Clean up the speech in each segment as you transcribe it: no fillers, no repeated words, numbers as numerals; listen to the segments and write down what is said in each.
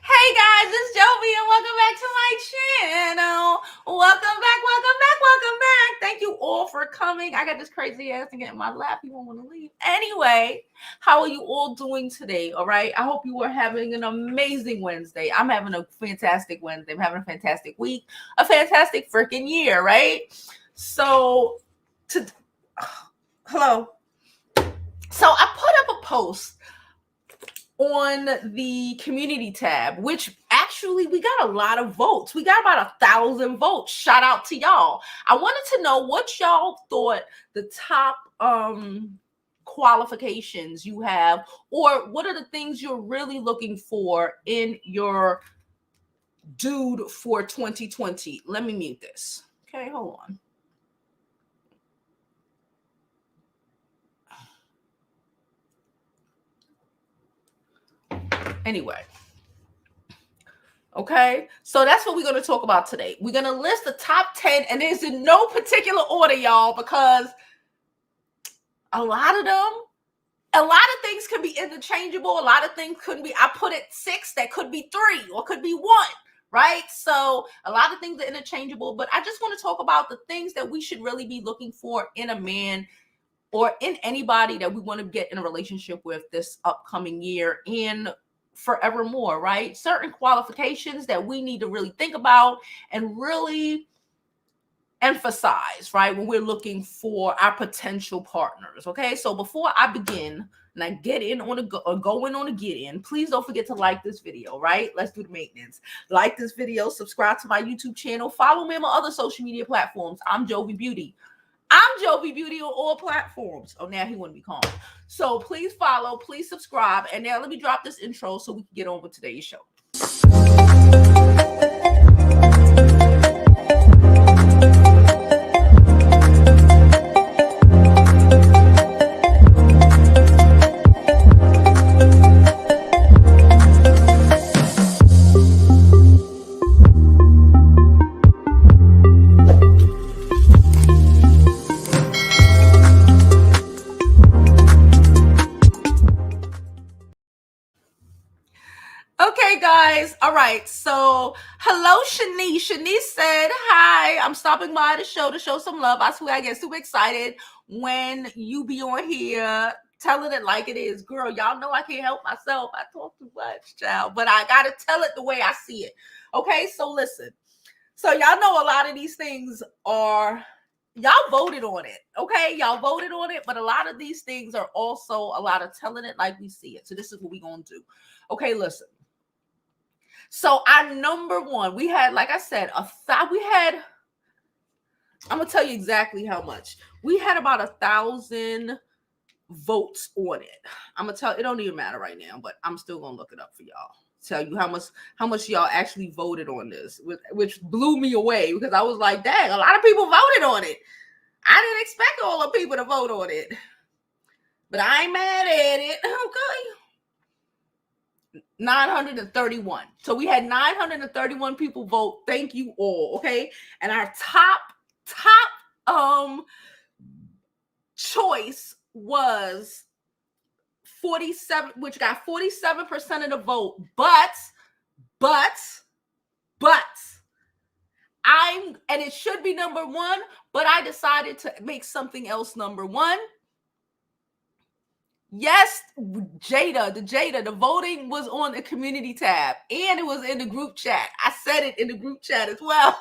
Hey guys, it's Jovi and welcome back to my channel. Welcome back, welcome back, welcome back. Thank you all for coming. I got this crazy ass thing in my lap. You won't want to leave. Anyway, how are you all doing today? All right. I hope you are having an amazing Wednesday. I'm having a fantastic Wednesday. I'm having a fantastic week, a fantastic freaking year, right? So, hello. So I put up a post on the community tab, which actually we got a lot of votes. We got about 1,000 votes. Shout out to y'all. I wanted to know what y'all thought the top qualifications you have, or what are the things you're really looking for in your dude for 2020. Let me mute this. Okay, hold on. Anyway. Okay, so that's what we're going to talk about today. We're going to list the top 10, and it's in no particular order, y'all, because a lot of things can be interchangeable. A lot of things couldn't be. I put it 6, that could be 3 or could be 1, right? So a lot of things are interchangeable, but I just want to talk about the things that we should really be looking for in a man or in anybody that we want to get in a relationship with this upcoming year and forevermore, right? Certain qualifications that we need to really think about and really emphasize, right, when we're looking for our potential partners. Okay, so before I begin and I get in on a get in, please don't forget to like this video, right? Let's do the maintenance. Like this video, subscribe to my YouTube channel, follow me on my other social media platforms. I'm Jovi Beauty. I'm Jovi Beauty on all platforms. Oh, now he want to be calm. So please follow, please subscribe. And now let me drop this intro so we can get on with today's show. Okay, guys. All right. So, hello, Shanice. Shanice said, hi, I'm stopping by the show to show some love. I swear I get super excited when you be on here telling it like it is. Girl, y'all know I can't help myself. I talk too much, child, but I got to tell it the way I see it. Okay, so listen. So, y'all know a lot of these things are, y'all voted on it. Okay, y'all voted on it, but a lot of these things are also a lot of telling it like we see it. So, this is what we're going to do. Okay, listen. So our number one, we had, like I said, I'm going to tell you exactly how much. We had about 1,000 votes on it. I'm going to tell, it don't even matter right now, but I'm still going to look it up for y'all. Tell you how much y'all actually voted on this, which blew me away because I was like, dang, a lot of people voted on it. I didn't expect all the people to vote on it, but I ain't mad at it. Okay. 931. So we had 931 people vote. Thank you all. Okay. And our top choice was 47, which got 47% of the vote. But and it should be number 1, but I decided to make something else number 1. Yes, Jada, the voting was on the community tab and it was in the group chat. I said it in the group chat as well.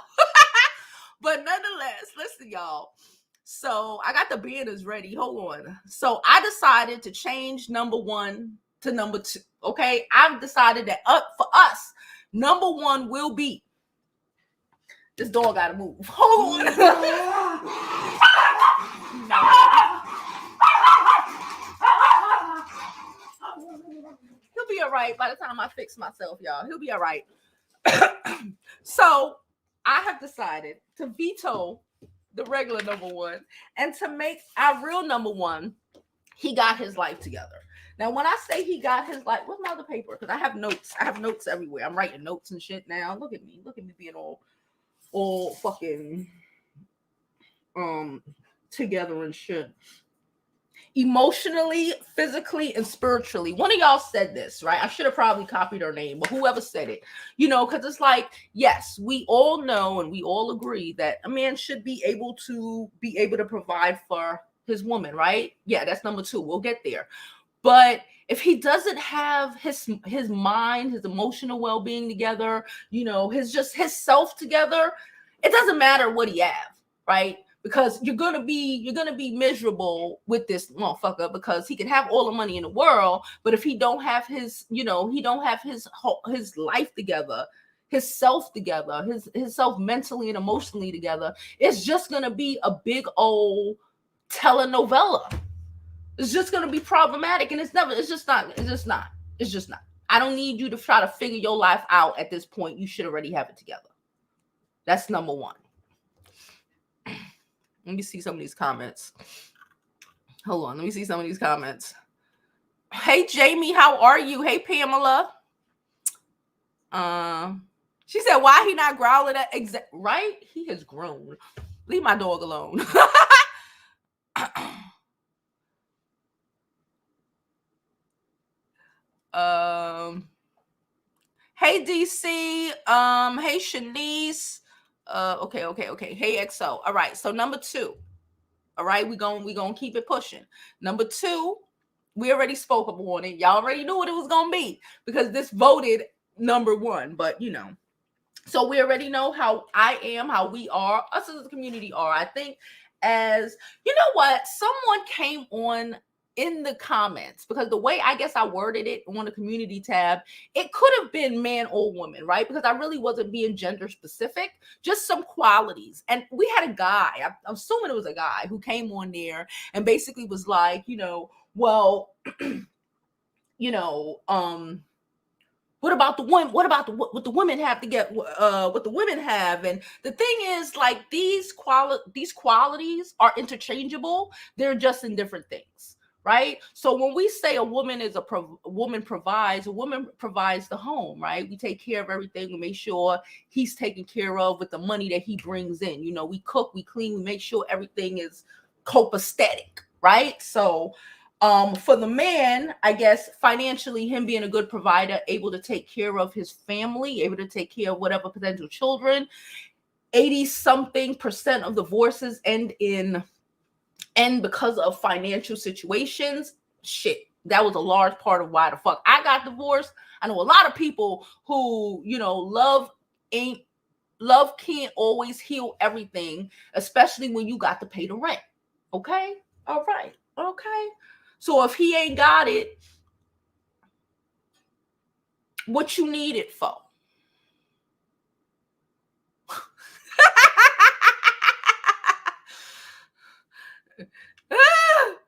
But nonetheless, listen, y'all. So I got the banners ready. Hold on. So I decided to change number 1 to number 2. Okay. I've decided that for us, number 1 will be, this dog gotta move. Hold on. He'll be all right by the time I fix myself, y'all. He'll be all right. So I have decided to veto the regular number 1 and to make our real number 1. He got his life together. Now, when I say he got his life, what's my other paper? Because I have notes. I have notes everywhere. I'm writing notes and shit now. Look at me being all fucking together and shit. emotionally, physically, and spiritually. One of y'all said this, right? I should have probably copied her name, but whoever said it, because it's like, yes, we all know and we all agree that a man should be able to provide for his woman, right? Yeah, that's number 2. We'll get there. But if he doesn't have his mind, his emotional well-being together, his self together, it doesn't matter what he have, right? Because you're gonna be miserable with this motherfucker, because he can have all the money in the world, but if he don't have his his life together, his self together, his self mentally and emotionally together, it's just gonna be a big old telenovela. It's just going to be problematic, and it's just not. I don't need you to try to figure your life out at this point. You should already have it together. That's number 1. Let me see some of these comments. Hold on. Let me see some of these comments. Hey, Jamie, how are you? Hey, Pamela. She said, why he not growling at right? He has grown. Leave my dog alone. Hey, DC. Hey, Shanice. Okay. Hey, XO. All right. So number 2. All right, we gonna keep it pushing. Number 2, we already spoke on it. Y'all already knew what it was gonna be, because this voted number 1. But so we already know how I am, how we are, us as a community are. I think, as what, someone came on in the comments, because the way I guess I worded it on the community tab, it could have been man or woman, right? Because I really wasn't being gender specific, just some qualities. And we had a guy, I'm assuming it was a guy, who came on there and basically was like, well, what about the women? What about what the women have to get? What the women have? And the thing is, like, these qualities are interchangeable. They're just in different things, right? So when we say a woman provides the home, right? We take care of everything. We make sure he's taken care of with the money that he brings in. We cook, we clean, we make sure everything is copacetic, right? So for the man, I guess financially, him being a good provider, able to take care of his family, able to take care of whatever potential children. 80-something% of divorces end because of financial situations. Shit, that was a large part of why the fuck I got divorced. I know a lot of people who, love can't always heal everything, especially when you got to pay the rent. Okay? All right. Okay. So if he ain't got it, what you need it for?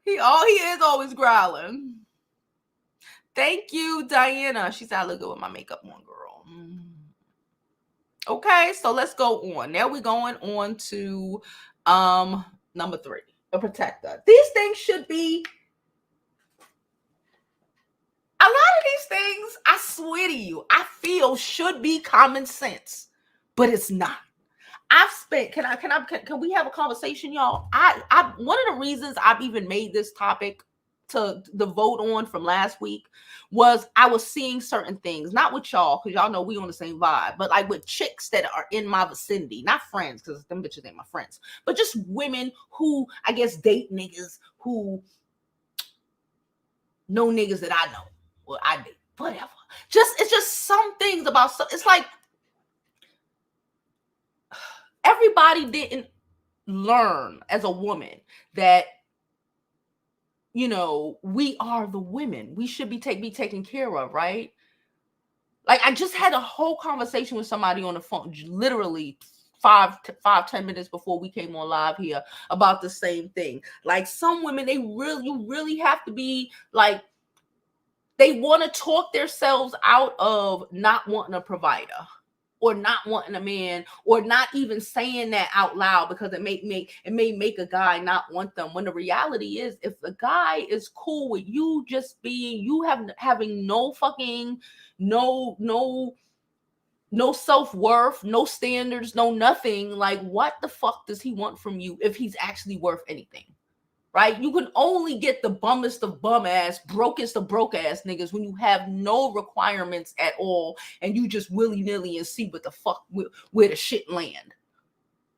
He is always growling. Thank you, Diana. She said I look good with my makeup on, girl. Okay, so let's go on. Now we're going on to number 3, a protector. These things should be, a lot of these things, I swear to you, I feel should be common sense, but it's not. I've spent, can we have a conversation, y'all? I one of the reasons I've even made this topic to the vote on from last week was I was seeing certain things, not with y'all, because y'all know we on the same vibe, but like with chicks that are in my vicinity, not friends, because them bitches ain't my friends, but just women who, I guess, date niggas who know niggas that I know. Well, I date, whatever. It's just some things about, it's like, everybody didn't learn as a woman that, we are the women. We should be taken care of, right? Like, I just had a whole conversation with somebody on the phone, literally 5-10 minutes before we came on live here, about the same thing. Like, some women, you really have to be like, they want to talk themselves out of not wanting a provider, or not wanting a man, or not even saying that out loud, because it may make a guy not want them. When the reality is, if the guy is cool with you just being, having no fucking, no self-worth, no standards, no nothing, like, what the fuck does he want from you if he's actually worth anything? right? You can only get the bummest of bum ass, brokest of broke ass niggas when you have no requirements at all and you just willy-nilly and see what the fuck where the shit land.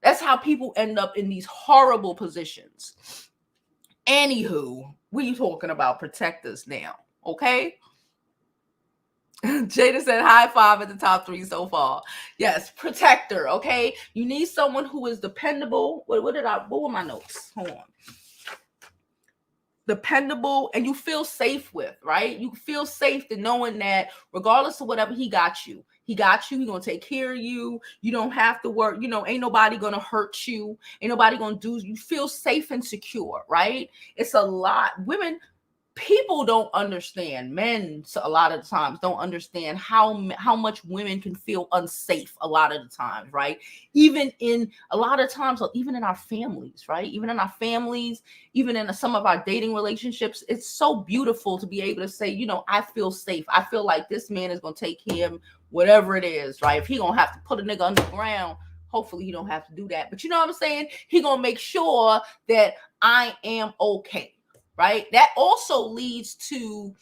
That's how people end up in these horrible positions. Anywho, we talking about protectors now, okay? Jada said high five at the top 3 so far. Yes, protector, okay? You need someone who is dependable. What were my notes? Hold on. Dependable and you feel safe with, right? You feel safe to knowing that regardless of whatever, he got you. He got you. He's going to take care of you. You don't have to work. You know, ain't nobody going to hurt you. Ain't nobody going to do. You feel safe and secure, right? It's a lot. People don't understand. Men, so a lot of the times, don't understand how much women can feel unsafe a lot of the times, right? Even in a lot of times, even in our families, right? Even in our families, even in some of our dating relationships, it's so beautiful to be able to say, you know, I feel safe. I feel like this man is going to take care of whatever it is, right? If he going to have to put a nigga underground, hopefully he don't have to do that. But you know what I'm saying? He going to make sure that I am okay. Right? That also leads to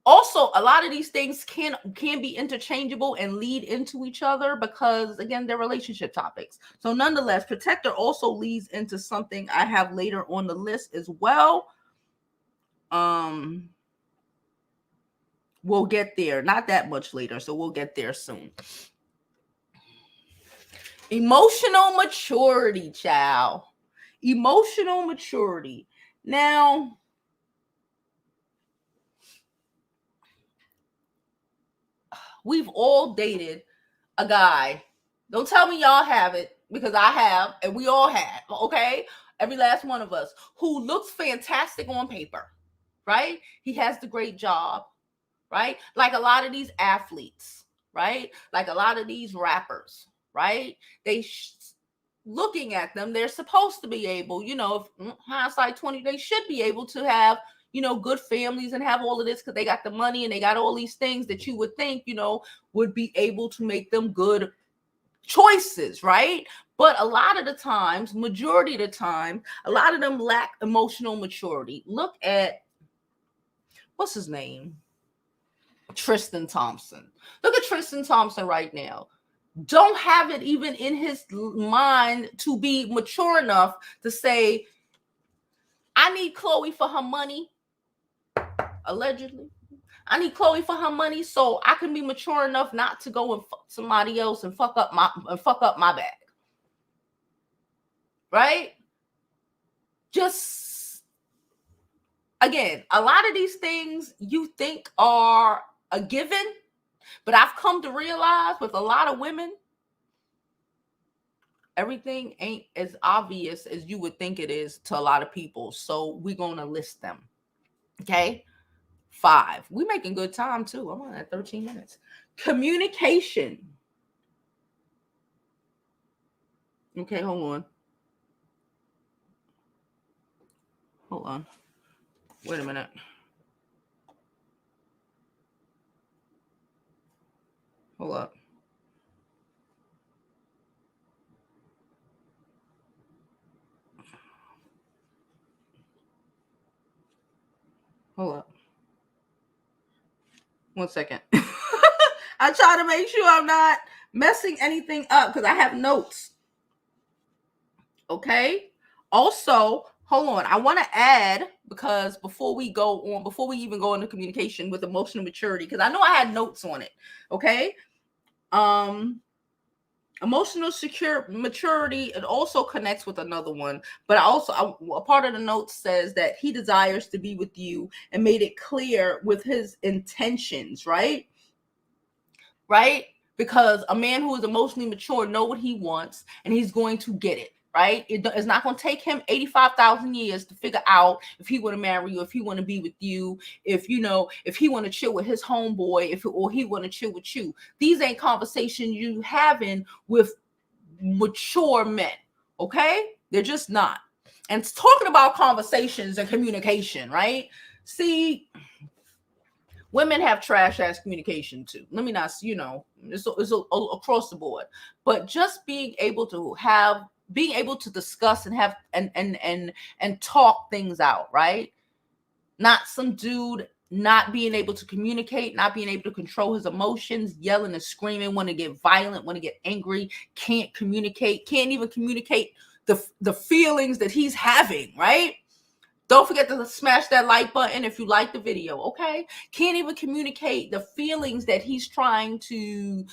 also a lot of these things can be interchangeable and lead into each other because again, they're relationship topics. So nonetheless, protector also leads into something I have later on the list as well. We'll get there, not that much later, so we'll get there soon. Emotional maturity, child. Emotional maturity. Now, we've all dated a guy. Don't tell me y'all have it, because I have, and we all have, okay? Every last one of us, who looks fantastic on paper, right? He has the great job, right? Like a lot of these athletes, right? Like a lot of these rappers, right? Looking at them, they're supposed to be able, you know, if hindsight 20, they should be able to have, you know, good families and have all of this because they got the money and they got all these things that you would think, you know, would be able to make them good choices, right? But a lot of the times, majority of the time, a lot of them lack emotional maturity. Look at, what's his name? Tristan Thompson. Look at Tristan Thompson right now. Don't have it even in his mind to be mature enough to say, I need Chloe for her money, allegedly. I need Chloe for her money so I can be mature enough not to go and fuck somebody else and fuck up my bag. Right? Just, again, a lot of these things you think are a given, but I've come to realize with a lot of women, everything ain't as obvious as you would think it is to a lot of people. So we're going to list them. Okay? 5. We're making good time too. I'm on at 13 minutes. Communication. Okay, hold on. Wait a minute. Hold up. Hold up. 1 second. I try to make sure I'm not messing anything up because I have notes. Okay. Also, hold on. I want to add, because before we even go into communication with emotional maturity, because I know I had notes on it. Okay. Emotional maturity, it also connects with another one, but a part of the note says that he desires to be with you and made it clear with his intentions, right? Because a man who is emotionally mature know what he wants and he's going to get it, right? It's not going to take him 85,000 years to figure out if he want to marry you, if he want to be with you, if he want to chill with his homeboy, or he want to chill with you. These ain't conversations you having with mature men, okay? They're just not. And talking about conversations and communication, right? See, women have trash ass communication too. Let me not, it's across the board. But just being able to have being able to discuss and have and talk things out, right? Not some dude not being able to communicate, not being able to control his emotions, yelling and screaming, want to get violent, want to get angry, can't communicate, can't even communicate the feelings that he's having, right? Don't forget to smash that like button if you like the video, okay? Can't even communicate the feelings that he's trying to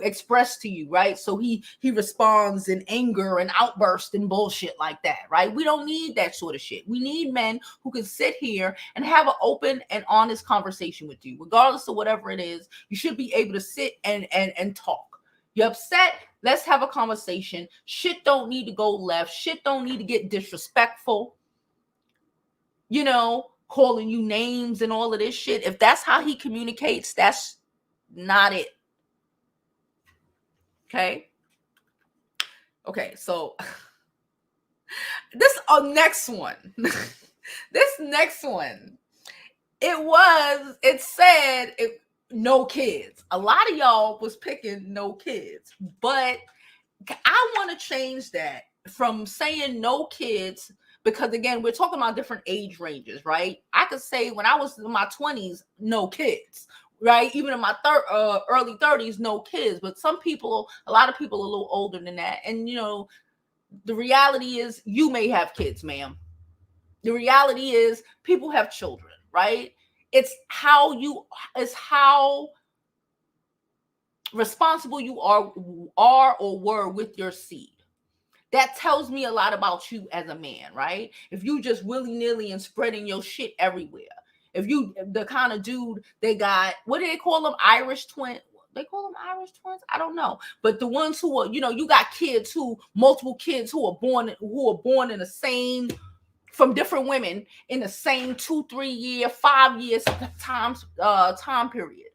express to you, right? So he responds in anger and outburst and bullshit like that, right? We don't need that sort of shit. We need men who can sit here and have an open and honest conversation with you, regardless of whatever it is. You should be able to sit and talk. You're upset? Let's have a conversation. Shit don't need to go left. Shit don't need to get disrespectful. You know, calling you names and all of this shit. If that's how he communicates, that's not it. Okay. Okay. So this next one, this next one, it said no kids. A lot of y'all was picking no kids, but I want to change that from saying no kids, because again, we're talking about different age ranges, right? I could say when I was in my 20s, no kids, right? Even in my early 30s, no kids. But a lot of people are a little older than that. And, you know, the reality is you may have kids, ma'am. The reality is people have children, right? It's how responsible you are or were with your seed. That tells me a lot about you as a man, right? If you just willy-nilly and spreading your shit everywhere. If you the kind of dude they got, what do they call them? Irish twin. They call them Irish twins? I don't know. But the ones who are, you know, you got multiple kids who are born in the same, from different women in the same 2, 3 year, 5 years time period.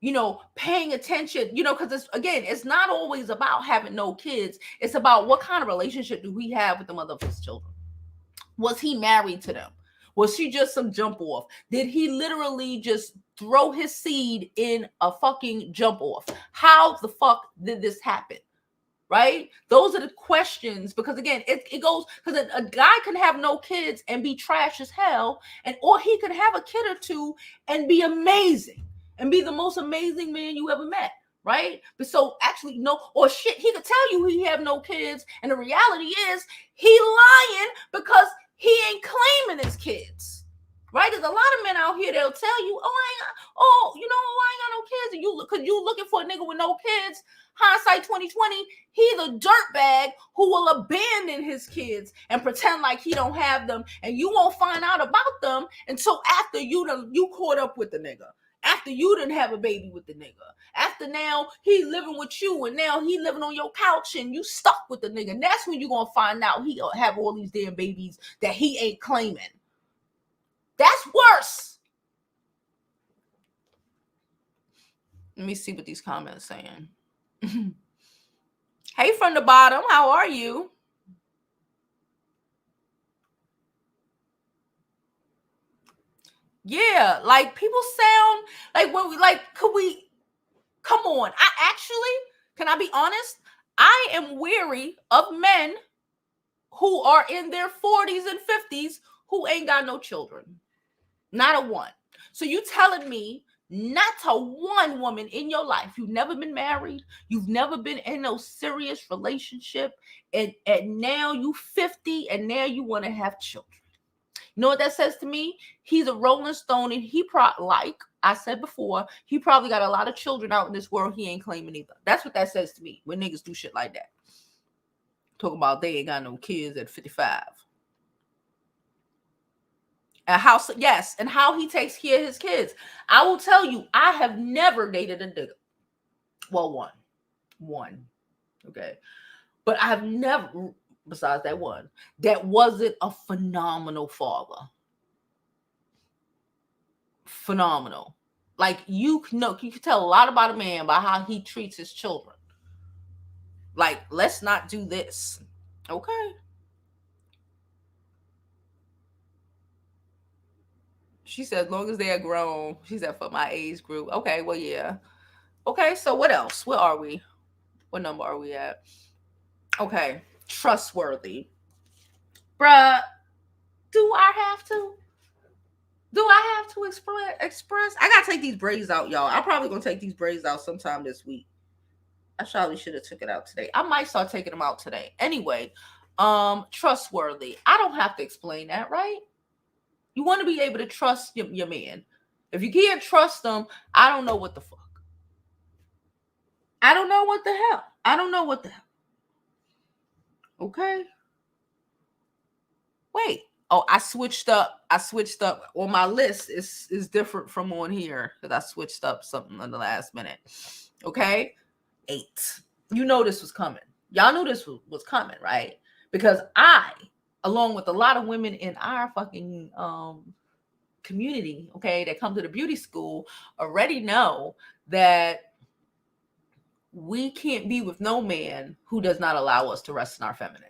You know, paying attention, you know, because it's not always about having no kids. It's about what kind of relationship do we have with the mother of his children? Was he married to them? Was she just some jump off? Did he literally just throw his seed in a fucking jump off? How the fuck did this happen? Right? Those are the questions, because again, it goes, because a guy can have no kids and be trash as hell, or he could have a kid or two and be amazing. And be the most amazing man you ever met, right? But so actually, no, or shit, he could tell you he have no kids, and the reality is he lying because he ain't claiming his kids, right? There's a lot of men out here that'll tell you, I ain't got no kids, and because you looking for a nigga with no kids. Hindsight 2020, he's a dirtbag who will abandon his kids and pretend like he don't have them, and you won't find out about them until after you caught up with the nigga. After you didn't have a baby with the nigga. After now he living with you, and now he living on your couch and you stuck with the nigga. And that's when you're going to find out he have all these damn babies that he ain't claiming. That's worse. Let me see what these comments saying. Hey, from the bottom, how are you? Yeah, like people sound like when we come on. Can I be honest? I am weary of men who are in their 40s and 50s who ain't got no children. Not a one. So you telling me not to one woman in your life, you've never been married, you've never been in no serious relationship, and now you 50 and now you want to have children. You know what that says to me? He's a Rolling Stone, and he like I said before, he probably got a lot of children out in this world he ain't claiming either. That's what that says to me when niggas do shit like that. Talking about they ain't got no kids at 55. And how he takes care of his kids. I will tell you, I have never dated a nigga. Well, one. Okay. But I have never, besides that one, that wasn't a phenomenal father. Phenomenal. Like you can tell a lot about a man by how he treats his children. Like, let's not do this. Okay. She said, as long as they are grown. She said, for my age group. Okay, well, yeah. Okay, so what else? Where are we? What number are we at? Okay. Trustworthy. Bruh, do I have to? Do I have to express? I gotta take these braids out, y'all. I'm probably gonna take these braids out sometime this week. I probably should have took it out today. I might start taking them out today. Anyway, trustworthy. I don't have to explain that, right? You want to be able to trust your man. If you can't trust them, I don't know what the fuck. I don't know what the hell. I don't know what the hell. Okay. Wait. Oh, I switched up. On my list is different from on here because I switched up something in the last minute. Okay. 8. You know this was coming. Y'all knew this was coming, right? Because I, along with a lot of women in our fucking community, okay, that come to the beauty school, already know that we can't be with no man who does not allow us to rest in our feminine.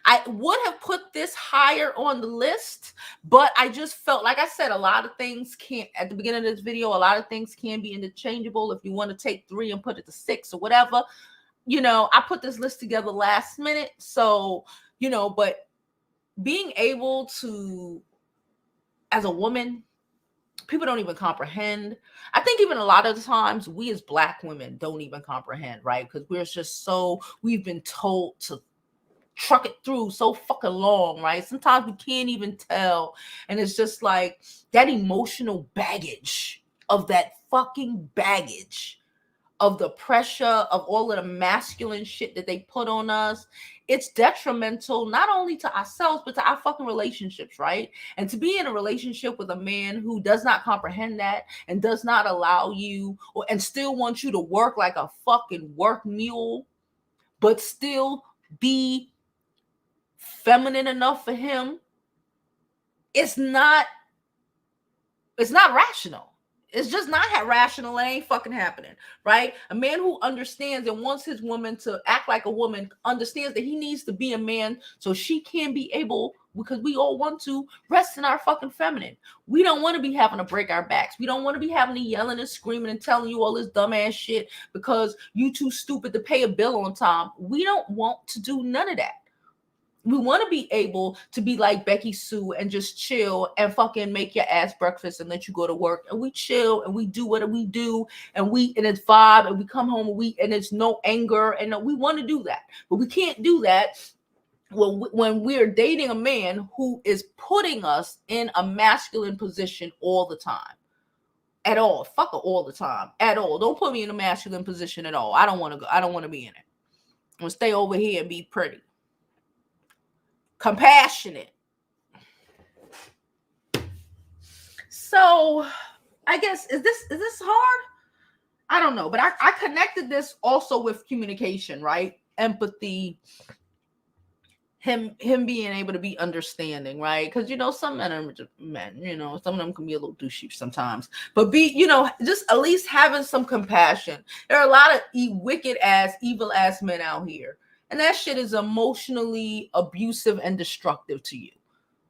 I would have put this higher on the list, but I just felt, like I said, a lot of things can't, at the beginning of this video, a lot of things can be interchangeable. If you want to take 3 and put it to 6 or whatever, you know, I put this list together last minute. So, you know, but being able to, as a woman, people don't even comprehend. I think even a lot of the times we as Black women don't even comprehend, right? Because we're just so, we've been told to truck it through so fucking long, right? Sometimes we can't even tell. And it's just like that emotional baggage of that fucking baggage of the pressure of all of the masculine shit that they put on us. It's detrimental not only to ourselves, but to our fucking relationships, right? And to be in a relationship with a man who does not comprehend that and does not allow you and still wants you to work like a fucking work mule, but still be feminine enough for him, it's not rational. It's just not rational. It ain't fucking happening, right? A man who understands and wants his woman to act like a woman, understands that he needs to be a man so she can be able, because we all want to rest in our fucking feminine. We don't want to be having to break our backs. We don't want to be having to yelling and screaming and telling you all this dumbass shit because you too stupid to pay a bill on time. We don't want to do none of that. We want to be able to be like Becky Sue and just chill and fucking make your ass breakfast and let you go to work. And we chill and we do what we do and it's vibe and we come home and it's no anger. And we want to do that. But we can't do that when we're dating a man who is putting us in a masculine position all the time. At all. Fuck all the time. At all. Don't put me in a masculine position at all. I don't want to go. I don't want to be in it. I'm going to stay over here and be pretty. Compassionate. So I guess is this hard? I don't know, but I connected this also with communication, right? Empathy, him being able to be understanding, right? Because some men are just men, some of them can be a little douchey sometimes, but just at least having some compassion. There are a lot of wicked ass, evil ass men out here. And that shit is emotionally abusive and destructive to you,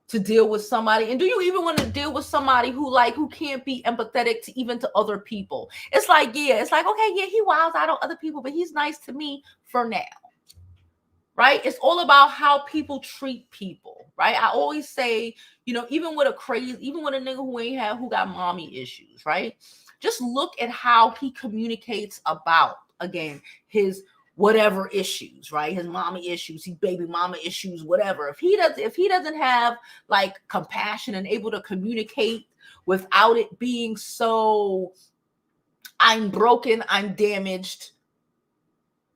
to deal with somebody. And do you even want to deal with somebody who can't be empathetic to other people? It's like, okay, yeah, he wilds out on other people, but he's nice to me for now. Right? It's all about how people treat people, right? I always say, even with a nigga who got mommy issues, right? Just look at how he communicates about, again, his whatever issues, right? His mommy issues, his baby mama issues, whatever. If he doesn't have like compassion and able to communicate without it being so, I'm broken, I'm damaged,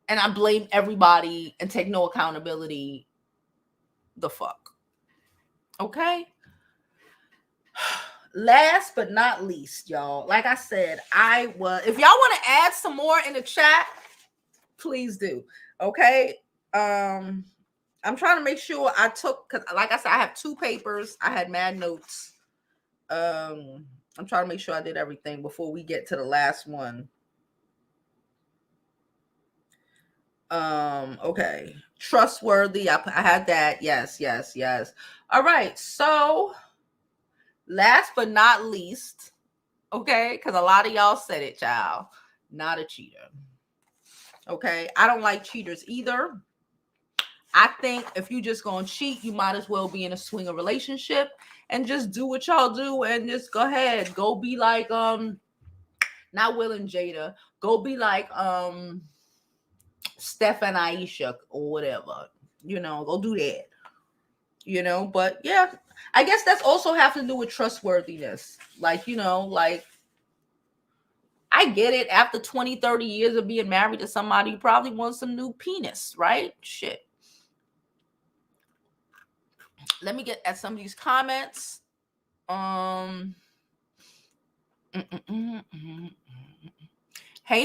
and I blame everybody and take no accountability, the fuck. Okay? Last but not least, y'all, like I said, if y'all want to add some more in the chat, please do. Okay? I'm trying to make sure because like I said, I have 2 papers. I had mad notes. I'm trying to make sure I did everything before we get to the last one. Okay. Trustworthy. I had that. Yes. All right. So last but not least, okay, because a lot of y'all said it, child, not a cheater. Okay. I don't like cheaters either. I think if you just gonna cheat, you might as well be in a swinger relationship and just do what y'all do and just go ahead. Go be like not Will and Jada. Go be like Steph and Aisha or whatever. Go do that. But yeah, I guess that's also have to do with trustworthiness. Like, like I get it. After 20, 30 years of being married to somebody, you probably want some new penis, right? Shit. Let me get at some of these comments. Hey,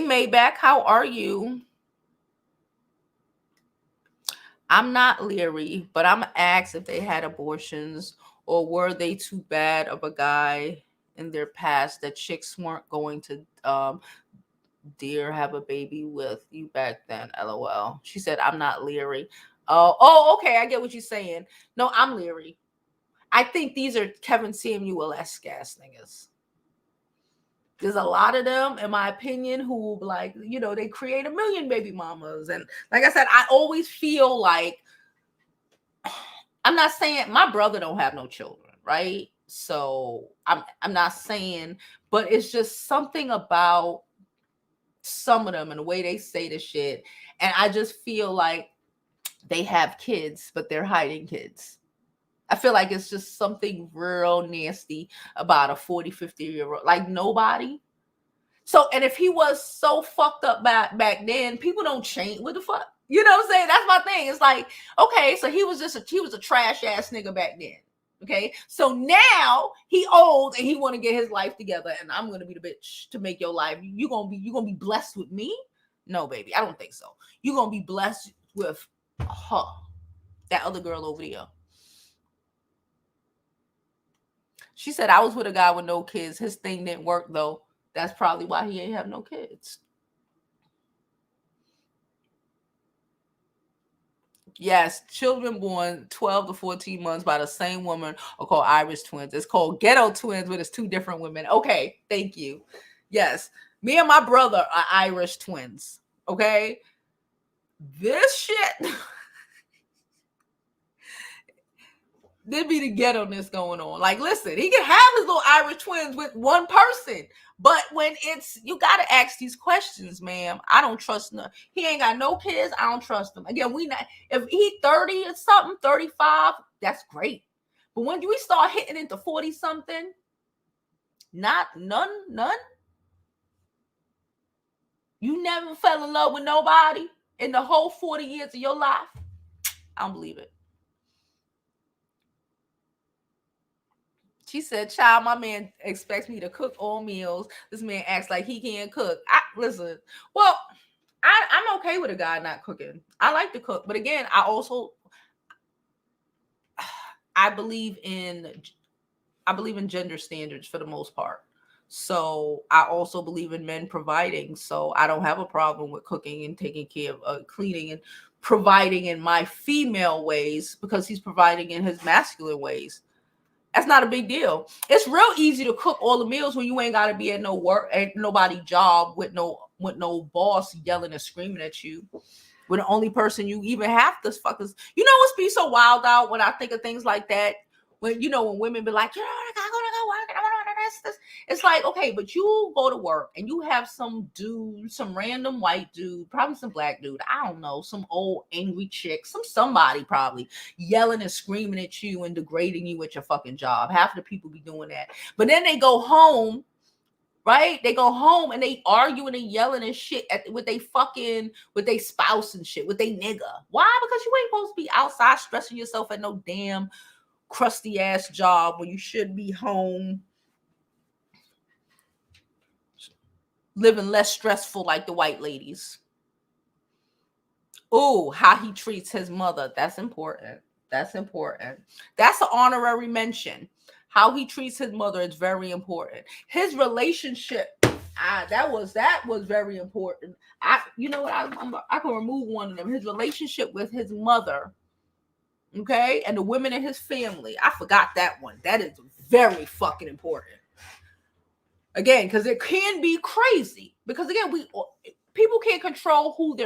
Maybach, how are you? I'm not leery, but I'm asked if they had abortions or were they too bad of a guy in their past that chicks weren't going to dare have a baby with you back then. LOL. She said, I'm not leery. Oh, okay. I get what you're saying. No, I'm leery. I think these are Kevin Samuel-esque ass niggas. There's a lot of them, in my opinion, who like, they create a million baby mamas. And like I said, I always feel like, I'm not saying my brother don't have no children, right? So I'm not saying, but it's just something about some of them and the way they say the shit. And I just feel like they have kids, but they're hiding kids. I feel like it's just something real nasty about a 40, 50-year-old. Like nobody. So, and if he was so fucked up back then, people don't change. What the fuck? You know what I'm saying? That's my thing. It's like, okay, so he was a trash ass nigga back then. Okay, so now he old and he want to get his life together, and I'm gonna be the bitch to make your life. You gonna be blessed with me? No, baby, I don't think so. You gonna be blessed with her, that other girl over there. She said I was with a guy with no kids. His thing didn't work though. That's probably why he ain't have no kids. Yes, children born 12 to 14 months by the same woman are called Irish twins. It's called ghetto twins, but it's two different women. Okay, thank you. Yes, me and my brother are Irish twins. Okay, this shit. There be the ghetto-ness going on. Like, listen, he can have his little Irish twins with one person. But when you got to ask these questions, ma'am. I don't trust him. He ain't got no kids. I don't trust him. Again, if he 30 or something, 35, that's great. But when we start hitting into 40-something, none. You never fell in love with nobody in the whole 40 years of your life? I don't believe it. She said, child, my man expects me to cook all meals. This man acts like he can't cook. Listen, well, I'm okay with a guy not cooking. I like to cook. But again, I believe in gender standards for the most part. So I also believe in men providing. So I don't have a problem with cooking and taking care of cleaning and providing in my female ways because he's providing in his masculine ways. That's not a big deal. It's real easy to cook all the meals when you ain't got to be at no work, at nobody job with no boss yelling and screaming at you. When the only person you even have to fuck is, what's be so wild out when I think of things like that? When women be like, I gotta go work, and I want this. It's like, okay, but you go to work and you have some dude, some random white dude, probably some black dude, I don't know, some old angry chick, somebody probably yelling and screaming at you and degrading you at your fucking job. Half of the people be doing that. But then they go home, right? They go home and they arguing and yelling and shit with they spouse and shit, with they nigga. Why? Because you ain't supposed to be outside stressing yourself at no damn crusty ass job when you should be home living less stressful like the white ladies. Oh, how he treats his mother. That's important. That's an honorary mention. How he treats his mother is very important. His relationship, that was very important. I can remove one of them. His relationship with his mother, okay, and the women in his family. I forgot that one. That is very fucking important. Again, because it can be crazy. Because again, people can't control who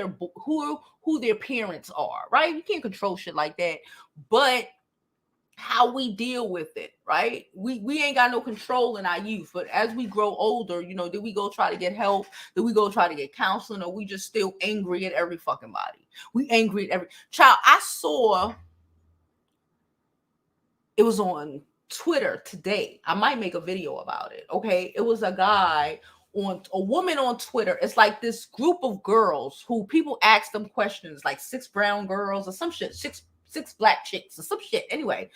their parents are, right? You can't control shit like that. But how we deal with it, right? We ain't got no control in our youth, but as we grow older, you know, did we go try to get help? Did we go try to get counseling? Or we just still angry at every fucking body? We angry at every child. I saw it was on Twitter today. I might make a video about it. Okay. It was a woman on Twitter. It's like this group of girls who people ask them questions, like 6 brown girls or some shit, six black chicks or some shit. Anyway,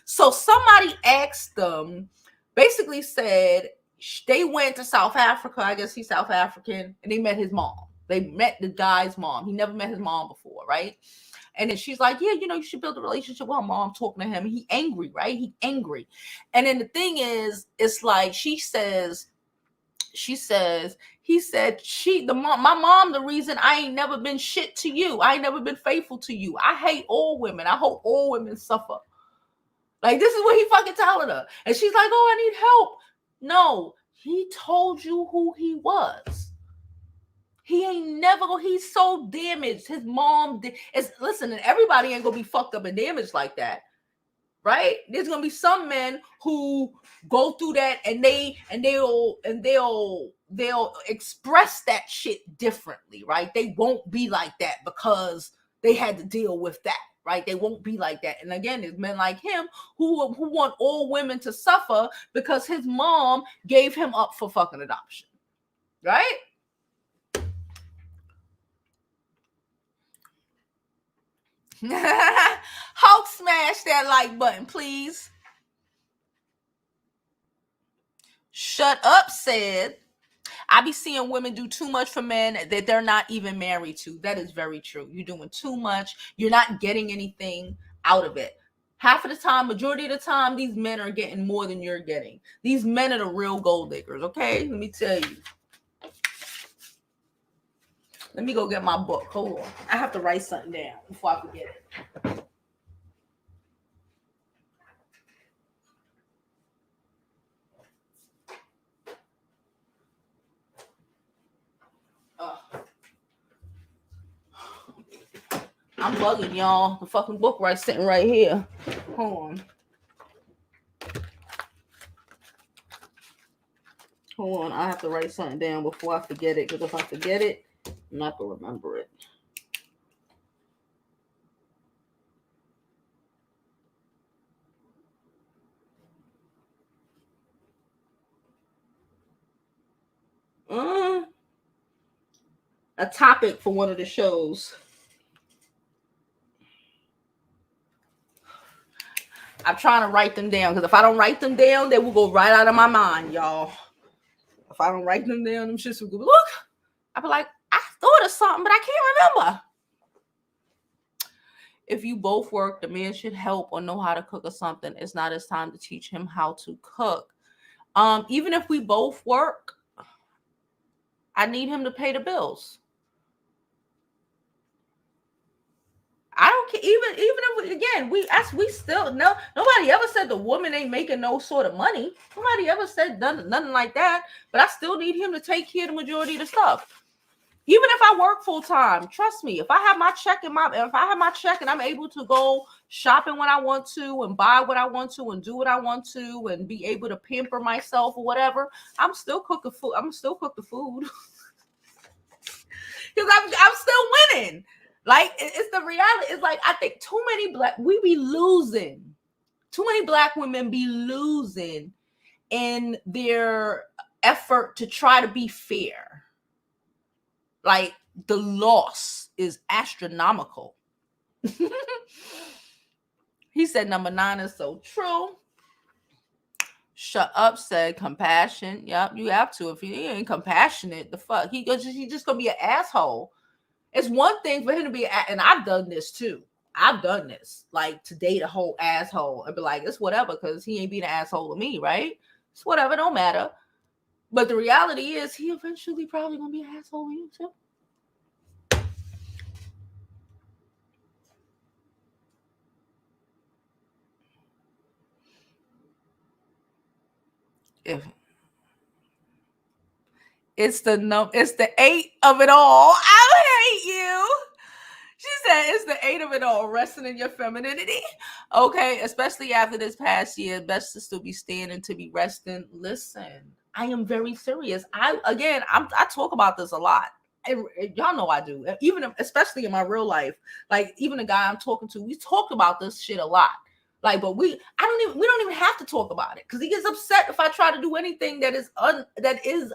so somebody asked them, basically said they went to South Africa. I guess he's South African, and they met his mom. They met the guy's mom. He never met his mom before, right? And then she's like, yeah, you know, you should build a relationship with her mom, talking to him. He angry, right? He angry. And then the thing is, it's like he said, my mom, the reason I ain't never been shit to you. I ain't never been faithful to you. I hate all women. I hope all women suffer. Like, this is what he fucking telling her. And she's like, oh, I need help. No, he told you who he was. He ain't never he's so damaged. His mom listen, and everybody ain't gonna be fucked up and damaged like that. Right? There's gonna be some men who go through that and they'll express that shit differently, right? They won't be like that because they had to deal with that, right? They won't be like that. And again, there's men like him who want all women to suffer because his mom gave him up for fucking adoption, right? Hulk, smash that like button, please. Shut Up said, I be seeing women do too much for men that they're not even married to. That is very true. You're doing too much. You're not getting anything out of it. Half of the time, majority of the time, these men are getting more than you're getting. These men are the real gold diggers, okay? Let me tell you. Let me go get my book. Hold on. I have to write something down before I forget it. I'm bugging y'all. The fucking book sitting right here. Hold on. I have to write something down before I forget it, because if I forget it, I'm not gonna remember it. A topic for one of the shows. I'm trying to write them down, because if I don't write them down, they will go right out of my mind, y'all. If I don't write them down, them shits will go, look. I'll be like, I thought of something, but I can't remember. If you both work, the man should help or know how to cook or something. It's not his time to teach him how to cook. Even if we both work, I need him to pay the bills. I don't care. Even if we still no. Nobody ever said the woman ain't making no sort of money. Nobody ever said nothing like that. But I still need him to take care of the majority of the stuff. Even if I work full time, trust me. If I have my check and I'm able to go shopping when I want to and buy what I want to and do what I want to and be able to pamper myself or whatever, I'm still cooking food. I'm still cook the food because I'm still winning. Like, it's the reality. It's like, I think too many black women be losing in their effort to try to be fair. Like, the loss is astronomical. He said number 9 is so true. Shut Up said compassion. Yep, you have to. If he ain't compassionate, the fuck, he just gonna be an asshole. It's one thing for him to be, and I've done this too. I've done this, like, to date a whole asshole and be like, it's whatever, because he ain't being an asshole to me, right? It's whatever, don't matter. But the reality is, he eventually probably gonna be an asshole to you too. It's the 8 of it all. I hate you. She said it's the 8 of it all, resting in your femininity. Okay, especially after this past year, best to still be standing, to be resting. Listen, I am very serious. I talk about this a lot. Y'all know I do. Even especially in my real life, like even the guy I'm talking to, we talk about this shit a lot. Like, but we don't even have to talk about it because he gets upset if I try to do anything that is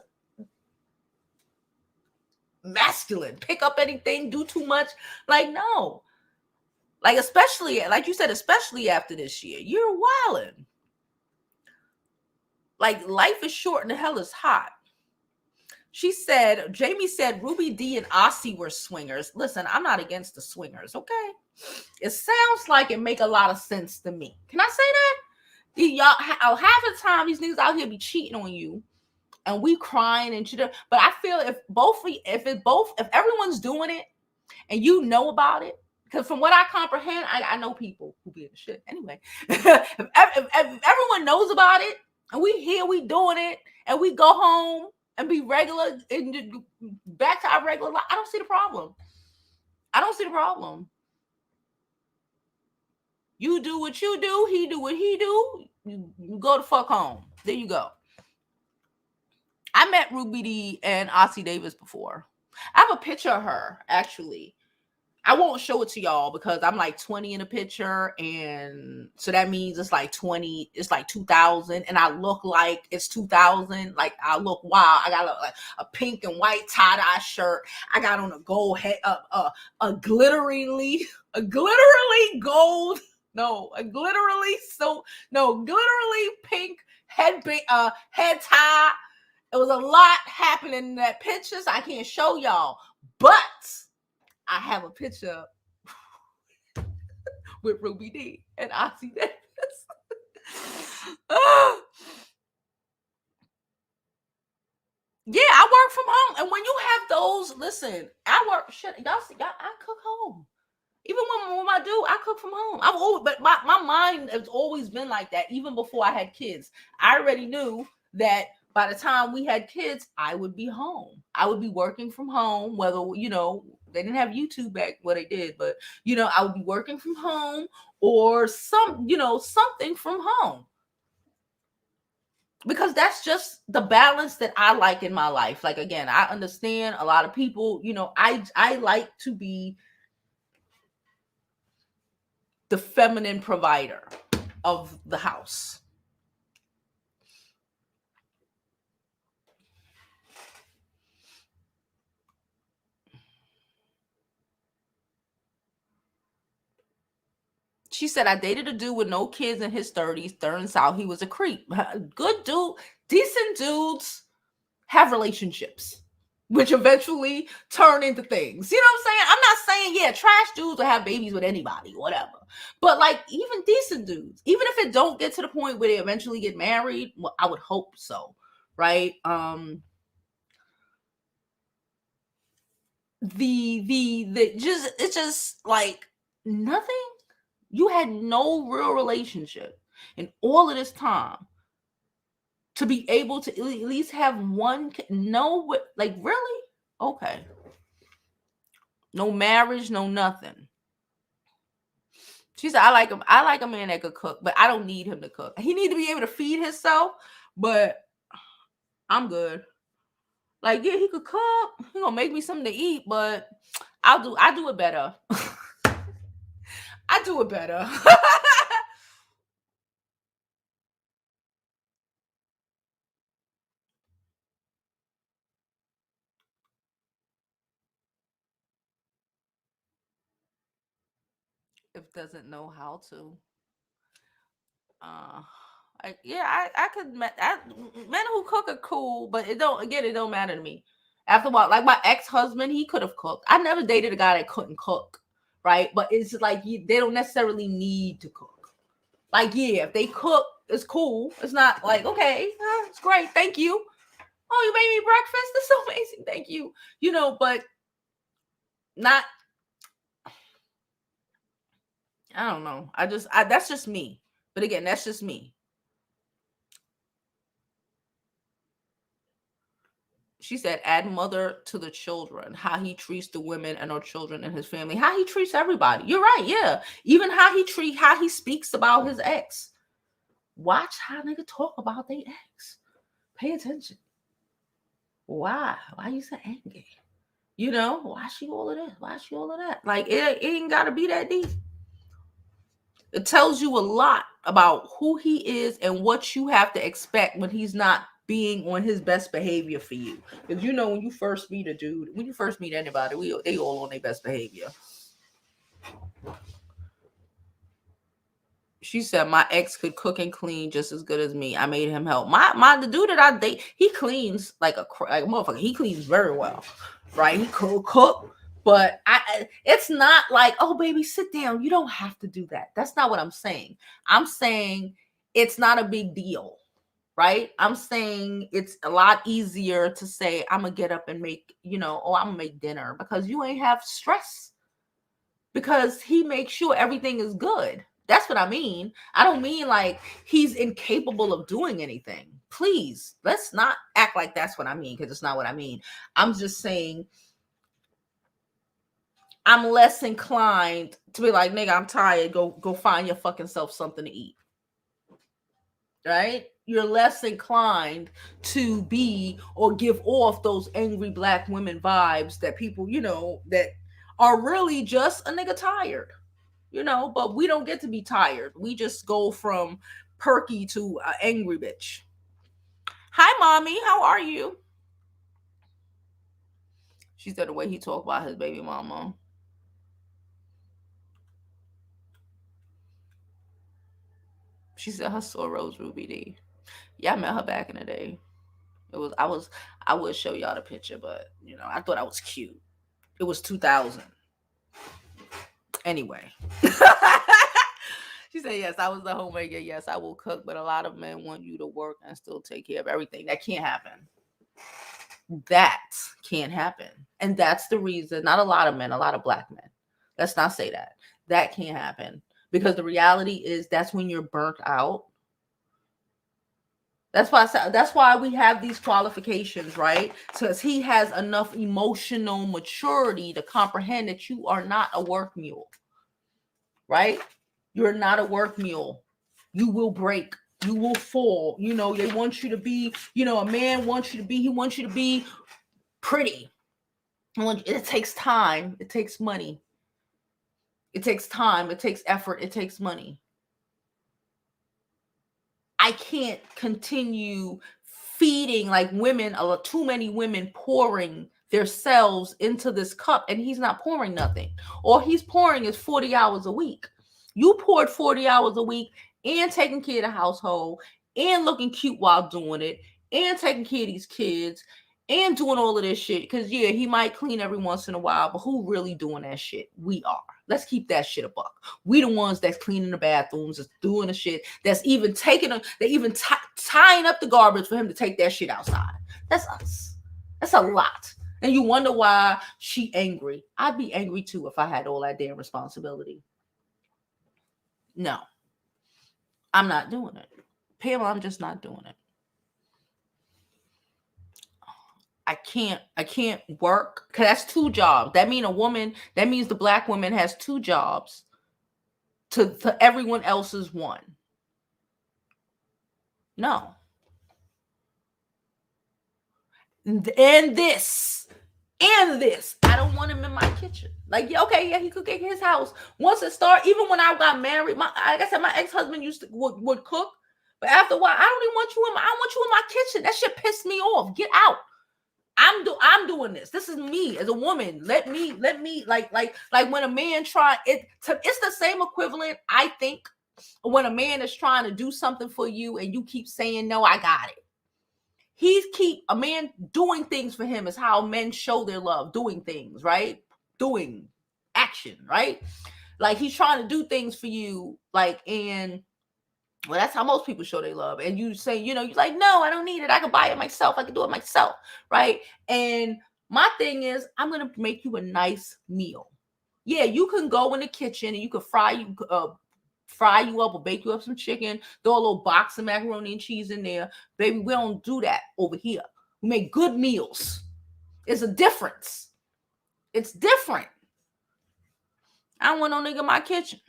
masculine, pick up anything, do too much. Like, no. Like, especially, like you said, especially after this year, you're wilding. Like, life is short and the hell is hot. Jamie said Ruby D and Aussie were swingers. Listen, I'm not against the swingers, okay? It sounds like it make a lot of sense to me. Can I say that? Y'all, half the time these niggas out here be cheating on you, and we crying and shit. But I feel if everyone's doing it and you know about it, because from what I comprehend, I know people who be in the shit anyway. if everyone knows about it and we doing it and we go home and be regular and back to our regular life, I don't see the problem. You do what you do, he do what he do, you go the fuck home. There you go. I met Ruby D and Ossie Davis before. I have a picture of her, actually. I won't show it to y'all because I'm like 20 in the picture, and so that means it's like 2000, and I look like it's 2000. Like, I look wild. I got like a pink and white tie-dye shirt. I got on a gold head, a glitterly gold, glitterly pink head tie. It was a lot happening in that picture, so I can't show y'all, but I have a picture with Ruby D and Ossie Davis. Yeah, I work from home. And when you have those, listen, I cook home. Even when I do, I cook from home. But my mind has always been like that, even before I had kids. I already knew that by the time we had kids, I would be home. I would be working from home, whether, they didn't have YouTube back where they did, but, I would be working from home or something from home. Because that's just the balance that I like in my life. Like, again, I understand a lot of people, I like to be the feminine provider of the house. She said, I dated a dude with no kids in his 30s. Turns out he was a creep. Good dude. Decent dudes have relationships, which eventually turn into things. You know what I'm saying? I'm not saying, yeah, trash dudes will have babies with anybody, whatever. But like, even decent dudes, even if it don't get to the point where they eventually get married, well, I would hope so, right? It's just like nothing. You had no real relationship in all of this time to be able to at least have one. No, like, really? Okay. No marriage, no nothing. She said, I like a man that could cook, but I don't need him to cook. He need to be able to feed himself, but I'm good. Like, yeah, he could cook. He gonna make me something to eat, but I do it better. I do it better. If doesn't know how to. I could men who cook are cool, but it don't matter to me. After a while, like my ex-husband, he could have cooked. I never dated a guy that couldn't cook, right? But it's like they don't necessarily need to cook. Like, yeah, if they cook, it's cool. It's not like, okay, it's great, thank you. Oh, you made me breakfast. That's so amazing, thank you. But not. I don't know. That's just me. But again, that's just me. She said, add mother to the children, how he treats the women and our children and his family, how he treats everybody. You're right. Yeah. Even how he speaks about his ex. Watch how nigga talk about their ex. Pay attention. Why? Why you so angry? You know, why she all of this? Why she all of that? Like, it ain't got to be that deep. It tells you a lot about who he is and what you have to expect when he's not being on his best behavior for you. Because you know, when you first meet a dude, when you first meet anybody, they all on their best behavior. She said, my ex could cook and clean just as good as me. I made him help. The dude that I date, he cleans like a motherfucker. He cleans very well, right? He cook, but it's not like, oh baby, sit down. You don't have to do that. That's not what I'm saying. I'm saying it's not a big deal, right? I'm saying it's a lot easier to say, I'm gonna get up and make, I'm gonna make dinner, because you ain't have stress, because he makes sure everything is good. That's what I mean. I don't mean like he's incapable of doing anything. Please, let's not act like that's what I mean, because it's not what I mean. I'm just saying I'm less inclined to be like, nigga, I'm tired. Go find your fucking self something to eat. Right? You're less inclined to be or give off those angry black women vibes that people, that are really just a nigga tired. But we don't get to be tired. We just go from perky to angry bitch. Hi, mommy. How are you? She said the way he talked about his baby mama. She said her Rose Ruby D. Yeah, I met her back in the day. I would show y'all the picture, but I thought I was cute. It was 2000. Anyway. She said, yes, I was the homemaker. Yes, I will cook, but a lot of men want you to work and still take care of everything. That can't happen. That can't happen. And that's the reason, not a lot of men, a lot of black men. Let's not say that. That can't happen. Because the reality is that's when you're burnt out. That's why we have these qualifications, right? Because he has enough emotional maturity to comprehend that you are not a work mule, right? You're not a work mule. You will break. You will fall. They want you to be, a man wants you to be, he wants you to be pretty. It takes time. It takes money. It takes time. It takes effort. It takes money. I can't continue feeding like women, too many women pouring themselves into this cup, and he's not pouring nothing. All he's pouring is 40 hours a week. You poured 40 hours a week and taking care of the household and looking cute while doing it and taking care of these kids and doing all of this shit. Because, yeah, he might clean every once in a while, but who really doing that shit? We are. Let's keep that shit a buck. We the ones that's cleaning the bathrooms, that's doing the shit, that's even tying up the garbage for him to take that shit outside. That's us. That's a lot. And you wonder why she angry. I'd be angry too if I had all that damn responsibility. No, I'm not doing it. Pamela, I'm just not doing it. I can't work, because that's two jobs. That means the black woman has two jobs to everyone else's one. No. And this. I don't want him in my kitchen. Like, yeah, okay, yeah, he could get his house. Once it started, even when I got married, like I said, my ex-husband would cook. But after a while, I don't even want you I want you in my kitchen. That shit pissed me off. Get out. I'm doing this. This is me as a woman. Let me like when a man it's the same equivalent, I think, when a man is trying to do something for you and you keep saying, no, I got it. A man doing things for him is how men show their love, doing things, right? Doing action, right? Like he's trying to do things for you, well, that's how most people show their love. And you say, you're like, no, I don't need it. I can buy it myself. I can do it myself. Right. And my thing is, I'm going to make you a nice meal. Yeah, you can go in the kitchen and you can fry you up or bake you up some chicken, throw a little box of macaroni and cheese in there. Baby, we don't do that over here. who make good meals. It's a difference. It's different. I don't want no nigga in my kitchen.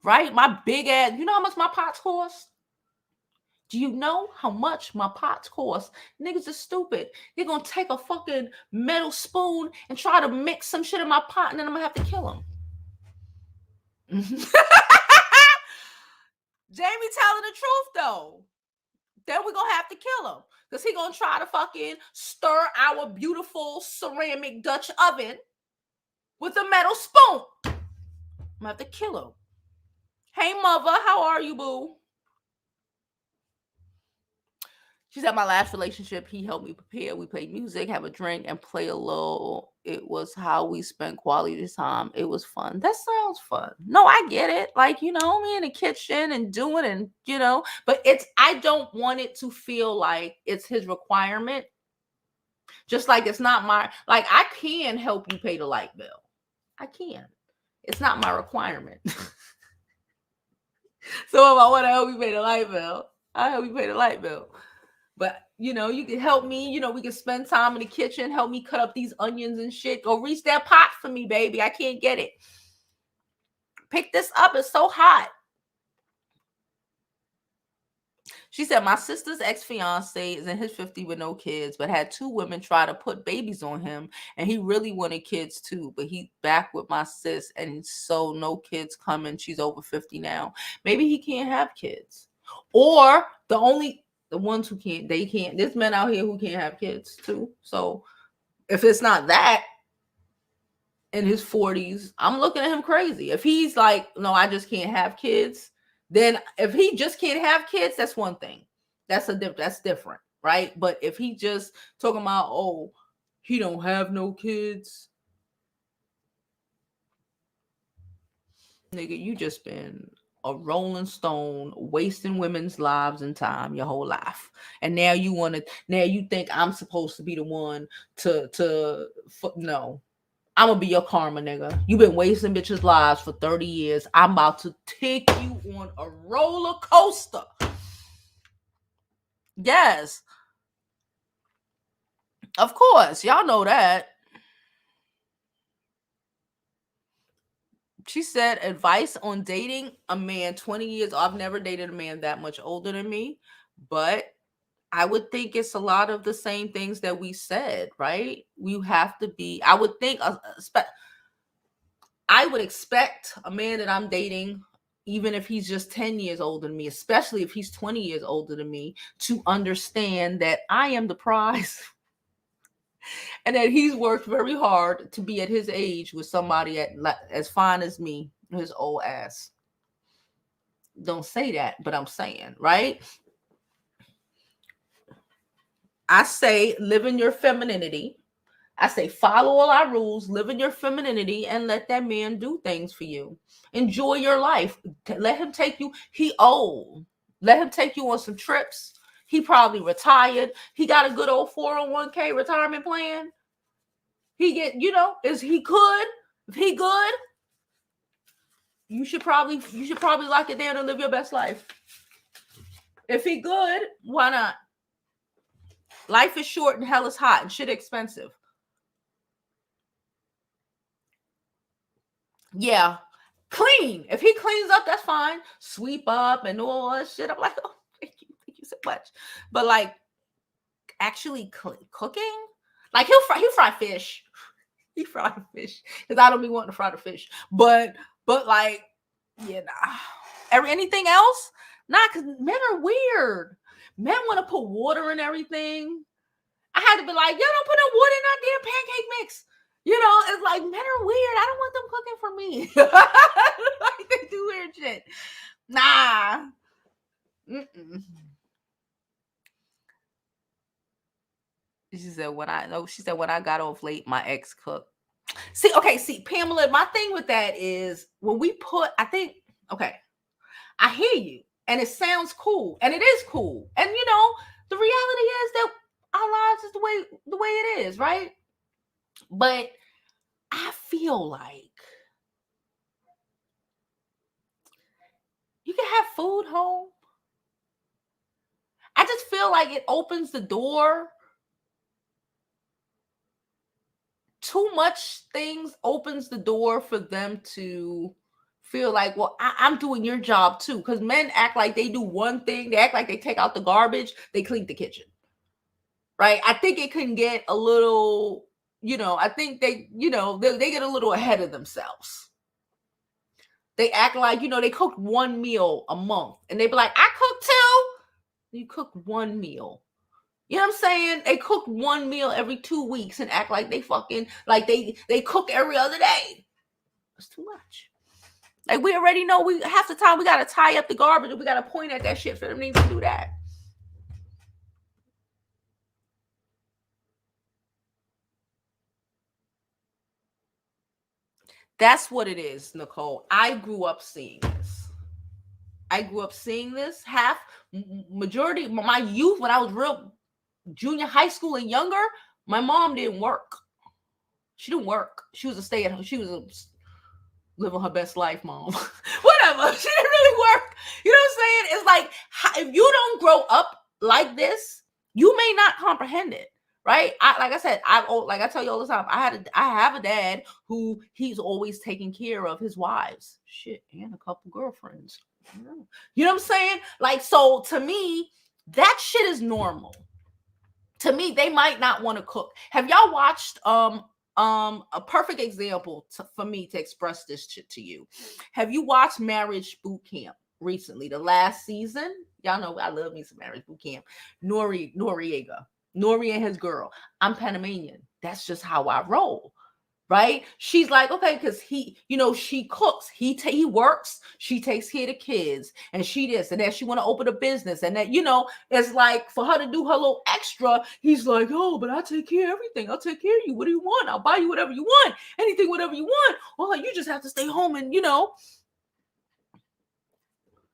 Right? My big ass, you know how much my pots cost? Do you know how much my pots cost? Niggas are stupid. They're going to take a fucking metal spoon and try to mix some shit in my pot, and then I'm going to have to kill them. Jamie telling the truth, though. Then we're going to have to kill him. Because he going to try to fucking stir our beautiful ceramic Dutch oven with a metal spoon. I'm going to have to kill him. Hey, mother, how are you, boo? She said, my last relationship, he helped me prepare. We played music, have a drink, and play a little. It was how we spent quality time. It was fun. That sounds fun. No, I get it. Like, you know, me in the kitchen and doing, and, you know, but I don't want it to feel like it's his requirement. Just like it's not like I can help you pay the light bill. I can. It's not my requirement. So if I want to help you pay the light bill, I'll help you pay the light bill. But, you know, you can help me, you know, we can spend time in the kitchen, help me cut up these onions and shit. Go reach that pot for me, baby. I can't get it. Pick this up. It's so hot. She said, my sister's ex-fiance is in his 50s with no kids, but had 2 women try to put babies on him. And he really wanted kids too. But he's back with my sis, and so no kids coming. She's over 50 now. Maybe he can't have kids. Or the ones who can't, they can't. There's men out here who can't have kids too. So if it's not that in his 40s, I'm looking at him crazy. If he's like, no, I just can't have kids, then if he just can't have kids, that's one thing. That's different, right? But if he just talking about, oh, he don't have no kids, nigga, you just been a rolling stone, wasting women's lives and time your whole life. And now you think I'm supposed to be the one no. I'm gonna be your karma, nigga. You've been wasting bitches' lives for 30 years. I'm about to take you on a roller coaster. Yes. Of course. Y'all know that. She said, advice on dating a man 20 years. I've never dated a man that much older than me, but I would think it's a lot of the same things that we said, right? You have to be, I would think, I would expect a man that I'm dating, even if he's just 10 years older than me, especially if he's 20 years older than me, to understand that I am the prize and that he's worked very hard to be at his age with somebody as fine as me, his old ass. Don't say that, but I'm saying, right? I say live in your femininity. I say follow all our rules, live in your femininity, and let that man do things for you. Enjoy your life. Let him take you. He old. Let him take you on some trips. He probably retired. He got a good old 401k retirement plan. If he good, you should probably lock it down and live your best life. If he good, why not? Life is short and hell is hot and shit expensive. Yeah. Clean. If he cleans up, that's fine. Sweep up and all that shit. I'm like, oh, thank you so much. But like, actually cooking, like he'll fry fish. He fry fish because I don't be wanting to fry the fish. But like, yeah, nah. Anything else? Nah, because men are weird. Men want to put water in everything. I had to be like, yo, don't put no water in that damn pancake mix. You know, it's like, men are weird. I don't want them cooking for me. Like, they do weird shit. Nah. Mm-mm. She said, when I got off late, my ex cooked. See, Pamela, my thing with that is when we I hear you. And it sounds cool. And it is cool. And, you know, the reality is that our lives is the way it is, right? But I feel like you can have food home. I just feel like it opens the door. Too much things opens the door for them to feel like, well, I'm doing your job too. Because men act like they do one thing. They act like they take out the garbage. They clean the kitchen. Right? I think it can get a little, I think they get a little ahead of themselves. They act like, they cook one meal a month. And they be like, I cook two. You cook one meal. You know what I'm saying? They cook one meal every 2 weeks and act like they fucking, like they cook every other day. It's too much. Like, we already know half the time we got to tie up the garbage and we got to point at that shit for them to even do that. That's what it is, Nicole. I grew up seeing this. Majority of my youth, when I was real junior high school and younger, my mom didn't work. She didn't work. She was a stay-at-home. She was living her best life, mom. Whatever. She didn't really work. You know what I'm saying? It's like, if you don't grow up like this, you may not comprehend it. Right? Like I said, like I tell you all the time, I have a dad who he's always taking care of his wives. Shit, and a couple girlfriends. You know what I'm saying? Like, so to me, that shit is normal. To me, they might not want to cook. Have y'all watched a perfect example for me to express this to you? Have you watched Marriage Boot Camp recently, the last season? Y'all know I love me some Marriage Boot Camp. Noriega. Nori and his girl. I'm Panamanian. That's just how I roll. Right? She's like, okay, because she cooks, he works, she takes care of the kids, and she this, and then she want to open a business, and that, it's like for her to do her little extra, he's like, oh, but I take care of everything. I'll take care of you. What do you want? I'll buy you whatever you want. Anything, whatever you want. Well, you just have to stay home and,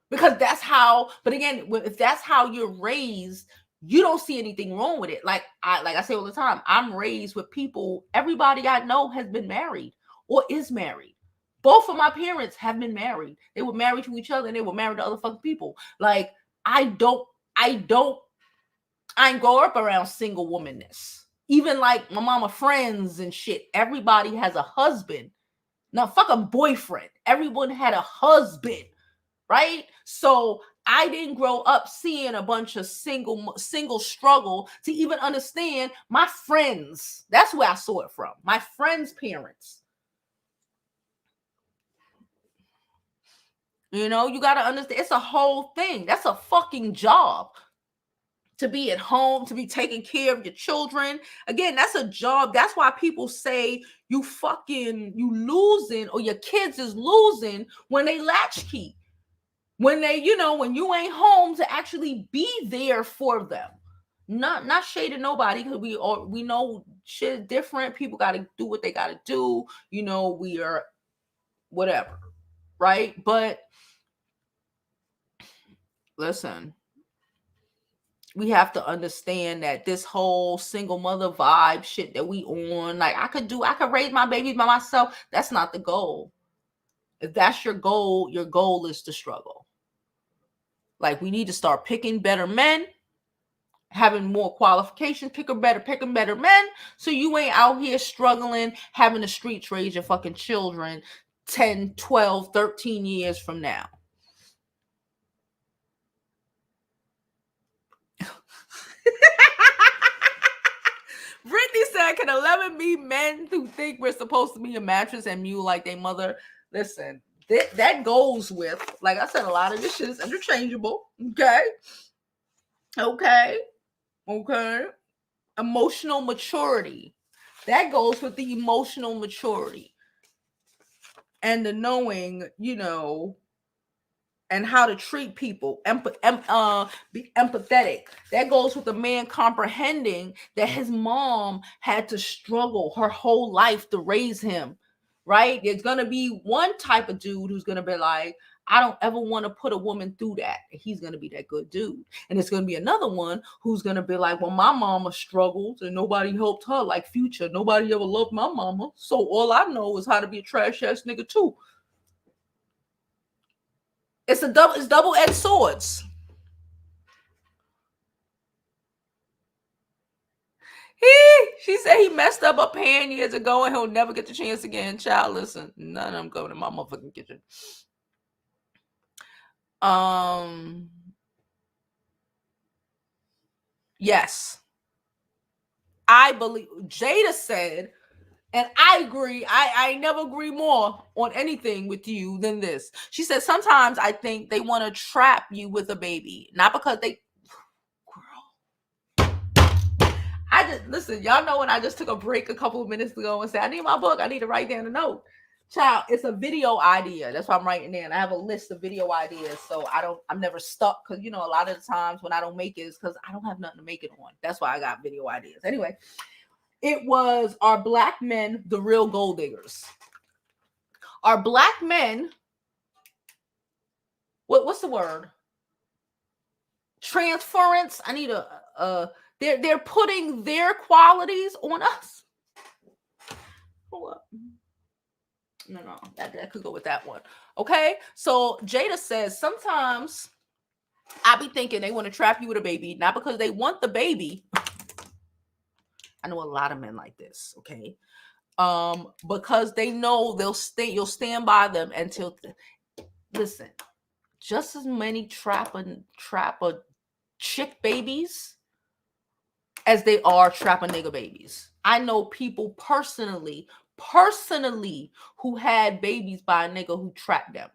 because that's how, but again, if that's how you're raised, you don't see anything wrong with it. Like I say all the time, I'm raised with people, everybody I know has been married or is married. Both of my parents have been married. They were married to each other and they were married to other fucking people. Like, I ain't grow up around single womanness. Even like my mama friends and shit, everybody has a husband. Now, fuck a boyfriend. Everyone had a husband. Right? So I didn't grow up seeing a bunch of single struggle to even understand my friends. That's where I saw it from. My friends' parents. You got to understand. It's a whole thing. That's a fucking job. To be at home, to be taking care of your children. Again, that's a job. That's why people say you losing, or your kids is losing when they latchkey. When they, when you ain't home to actually be there for them. Not shading nobody, because we know shit is different. People got to do what they got to do. We are whatever, right? But listen, we have to understand that this whole single mother vibe shit that we on, like I could raise my babies by myself. That's not the goal. If that's your goal is to struggle. Like, we need to start picking better men, having more qualifications, picking better men, so you ain't out here struggling, having the streets raise your fucking children 10, 12, 13 years from now. Brittany said, can 11 be men who think we're supposed to be a mattress and mew like their mother? Listen, that goes with, like I said, a lot of this shit is interchangeable. Okay. Emotional maturity. That goes with the emotional maturity. And the knowing, and how to treat people, be empathetic. That goes with the man comprehending that his mom had to struggle her whole life to raise him. Right? There's going to be one type of dude who's going to be like, I don't ever want to put a woman through that. He's going to be that good dude. And it's going to be another one who's going to be like, well, my mama struggled and nobody helped her, like Future. Nobody ever loved my mama. So all I know is how to be a trash ass nigga too. It's double-edged swords. said he messed up a pan years ago and he'll never get the chance again. Child, listen, none of them going to my motherfucking kitchen. Yes. I believe Jada said, and I agree. I never agree more on anything with you than this. She said, sometimes I think they want to trap you with a baby. Not because they... Girl. I just... Listen, y'all know when I just took a break a couple of minutes ago and said, I need my book. I need to write down a note. Child, it's a video idea. That's why I'm writing down. I have a list of video ideas. So I'm never stuck. Because, you know, a lot of the times when I don't make it, it's because I don't have nothing to make it on. That's why I got video ideas. Anyway. It was, are black men the real gold diggers? Are black men, what's the word? Transference. I need they're putting their qualities on us. Hold up. No, that could go with that one. Okay, so Jada says, sometimes I be thinking they want to trap you with a baby, not because they want the baby. I know a lot of men like this, okay? Because they know you'll stand by them until listen, just as many trap a chick babies as they are trap a nigga babies. I know people personally who had babies by a nigga who trapped them.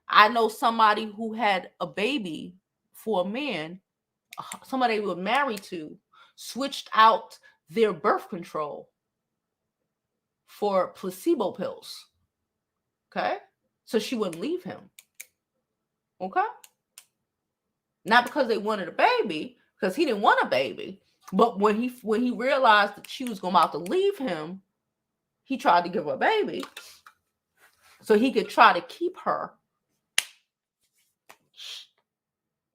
I know somebody who had a baby for a man, somebody they were married to, switched out their birth control for placebo pills. Okay? So she wouldn't leave him. Okay? Not because they wanted a baby, because he didn't want a baby. But when he realized that she was going to leave him, he tried to give her a baby so he could try to keep her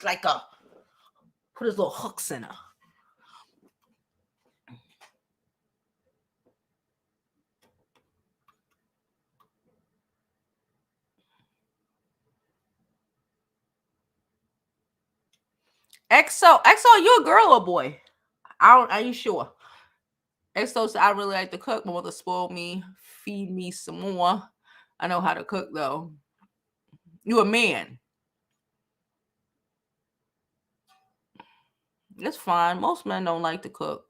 like put his little hooks in her. XO, you a girl or boy? Are you sure? XO said, I really like to cook. My mother spoiled me, feed me some more. I know how to cook though. You a man? It's fine. Most men don't like to cook.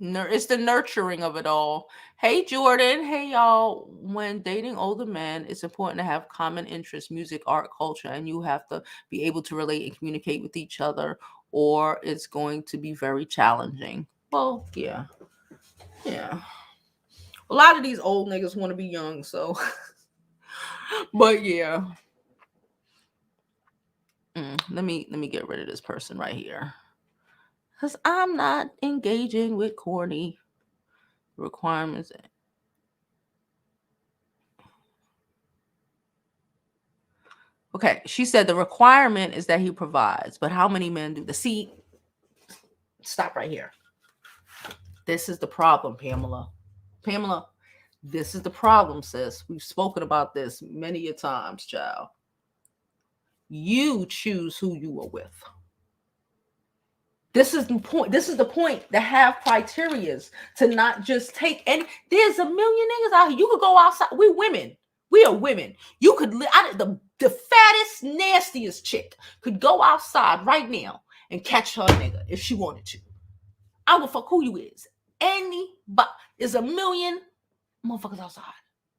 It's the nurturing of it all. Hey, Jordan. Hey, y'all. When dating older men, it's important to have common interests, music, art, culture, and you have to be able to relate and communicate with each other, or it's going to be very challenging. Well, yeah. Yeah. A lot of these old niggas want to be young, so. But yeah. Let me get rid of this person right here. Because I'm not engaging with corny requirements. Okay, she said the requirement is that he provides, but how many men do the see? Stop right here. This is the problem, Pamela. Pamela, this is the problem, sis. We've spoken about this many a times, child. You choose who you are with. This is the point. This is the point to have criterias, to not just take any. There's a million niggas out here. You could go outside. We women. We are women. You could the fattest, nastiest chick could go outside right now and catch her nigga if she wanted to. I don't give a fuck who you is. Anybody. There's a million motherfuckers outside,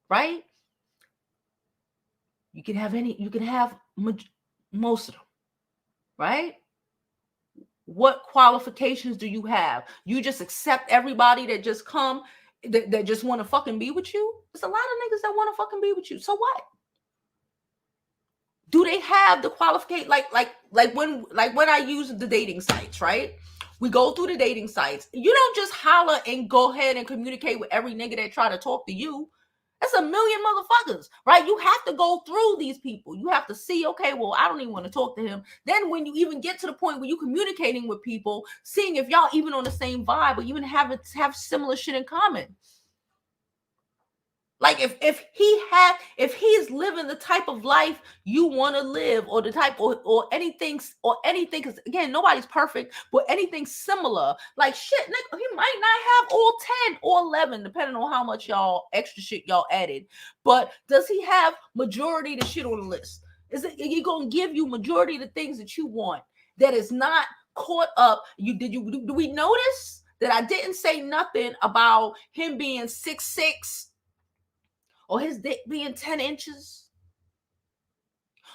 right? You can have most of them, right? What qualifications do you have? You just accept everybody that just come, that just want to fucking be with you? There's a lot of niggas that want to fucking be with you. So what? Do they have the qualification? Like when I use the dating sites, right? We go through the dating sites. You don't just holler and go ahead and communicate with every nigga that try to talk to you. That's a million motherfuckers, right? You have to go through these people. You have to see, okay, well, I don't even want to talk to him. Then when you even get to the point where you're communicating with people, seeing if y'all even on the same vibe or even have similar shit in common. Like if he's living the type of life you want to live, or the type or anything, because again, nobody's perfect, but anything similar, like shit, nigga, he might not have all 10 or 11, depending on how much y'all extra shit y'all added. But does he have majority of the shit on the list? Is he gonna give you majority of the things that you want that is not caught up? Do we notice that I didn't say nothing about him being 6'6"? Or his dick being 10 inches?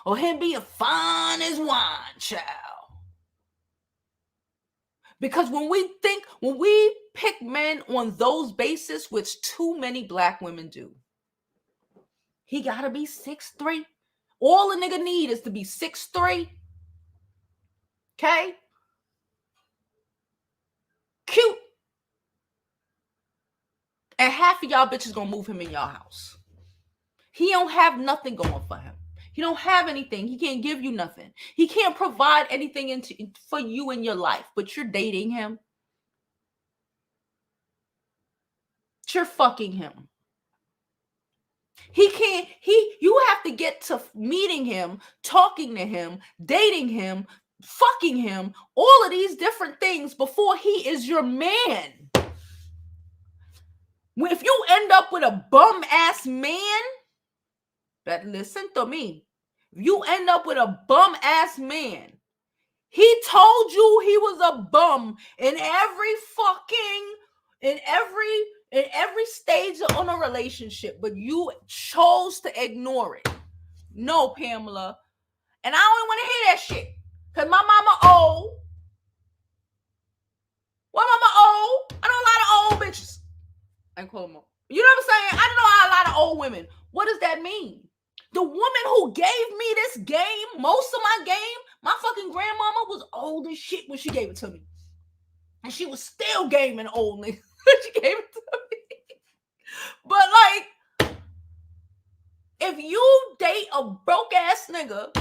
Or him being fine as wine, child? Because when we pick men on those bases, which too many black women do, he gotta be 6'3". All a nigga need is to be 6'3". Okay? Cute. And half of y'all bitches gonna move him in y'all house. He don't have nothing going for him. He don't have anything. He can't give you nothing. He can't provide anything for you in your life, but you're dating him. You're fucking him. You have to get to meeting him, talking to him, dating him, fucking him, all of these different things before he is your man. If you end up with a bum ass man, better listen to me. If you end up with a bum ass man, he told you he was a bum in every stage on a relationship, but you chose to ignore it. No, Pamela. And I don't want to hear that shit. Because my mama old. What mama old? I know a lot of old bitches. I ain't call them old. You know what I'm saying? I know a lot of old women. What does that mean? The woman who gave me this game, most of my game, my fucking grandmama was old as shit when she gave it to me. And she was still gaming old nigga when she gave it to me. But like, if you date a broke ass nigga,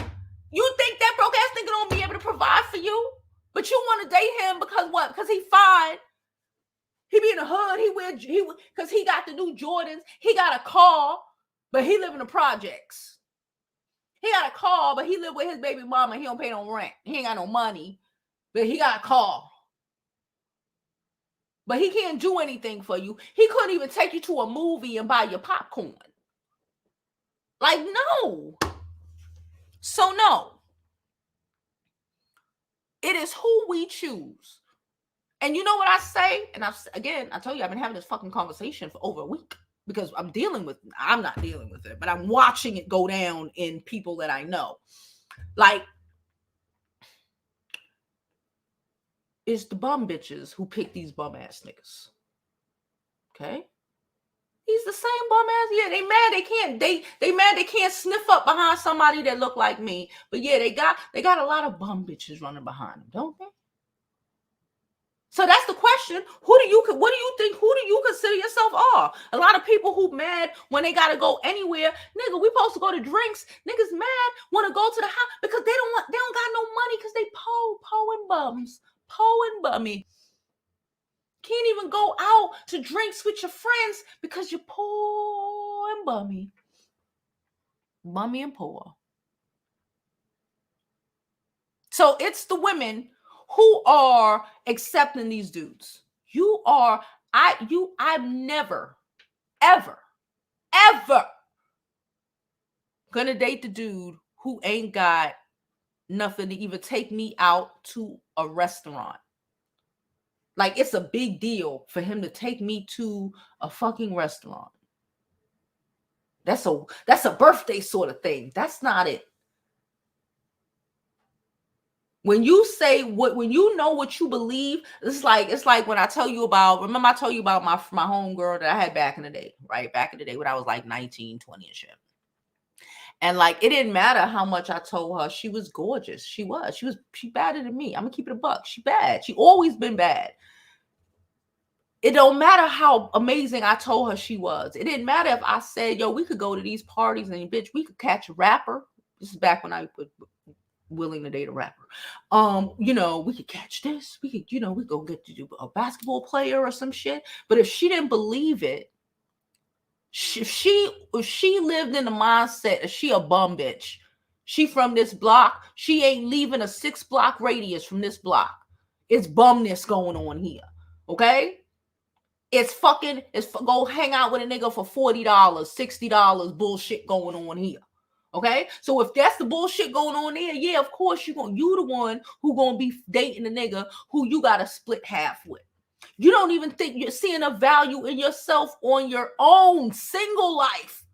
you think that broke ass nigga don't be able to provide for you? But you want to date him because what? Because he fine. He be in the hood. Because he got the new Jordans. He got a car, but he live in the projects. He got a car, but he live with his baby mama. He don't pay no rent. He ain't got no money, but he got a car. But he can't do anything for you. He couldn't even take you to a movie and buy your popcorn. Like, no. So, no. It is who we choose. And you know what I say? And I told you, I've been having this fucking conversation for over a week because I'm not dealing with it, but I'm watching it go down in people that I know. Like, it's the bum bitches who pick these bum ass niggas. Okay? He's the same bum ass. Yeah, they mad they mad they can't sniff up behind somebody that look like me. But yeah, they got a lot of bum bitches running behind them, don't they? So that's the question. Who do you consider yourself are? A lot of people who mad when they gotta go anywhere. Nigga, we supposed to go to drinks. Niggas mad want to go to the house because they don't got no money because they po and bums. Po and bummy. Can't even go out to drinks with your friends because you're poor and bummy. Bummy and poor. So it's the women who are accepting these dudes. I'm never, ever gonna date the dude who ain't got nothing to even take me out to a restaurant. Like, it's a big deal for him to take me to a fucking restaurant. That's a birthday sort of thing. That's not it. When you say when you know what you believe, it's like when I tell you about, remember I told you about my homegirl that I had back in the day, right? Back in the day when I was like 19, 20 and shit. And like, it didn't matter how much I told her she was gorgeous. She badder than me. I'm gonna keep it a buck. She bad. She always been bad. It don't matter how amazing I told her she was. It didn't matter if I said, yo, we could go to these parties and bitch, we could catch a rapper. This is back when I was willing to date a rapper. We could catch this. We could, we go get to do a basketball player or some shit. But if she didn't believe it, If she lived in the mindset, she a bum bitch. She from this block. She ain't leaving a 6-block radius from this block. It's bumness going on here. Okay? It's go hang out with a nigga for $40, $60 bullshit going on here. Okay? So if that's the bullshit going on there, yeah, of course you the one who gonna be dating a nigga who you gotta split half with. You don't even think you're seeing a value in yourself on your own single life,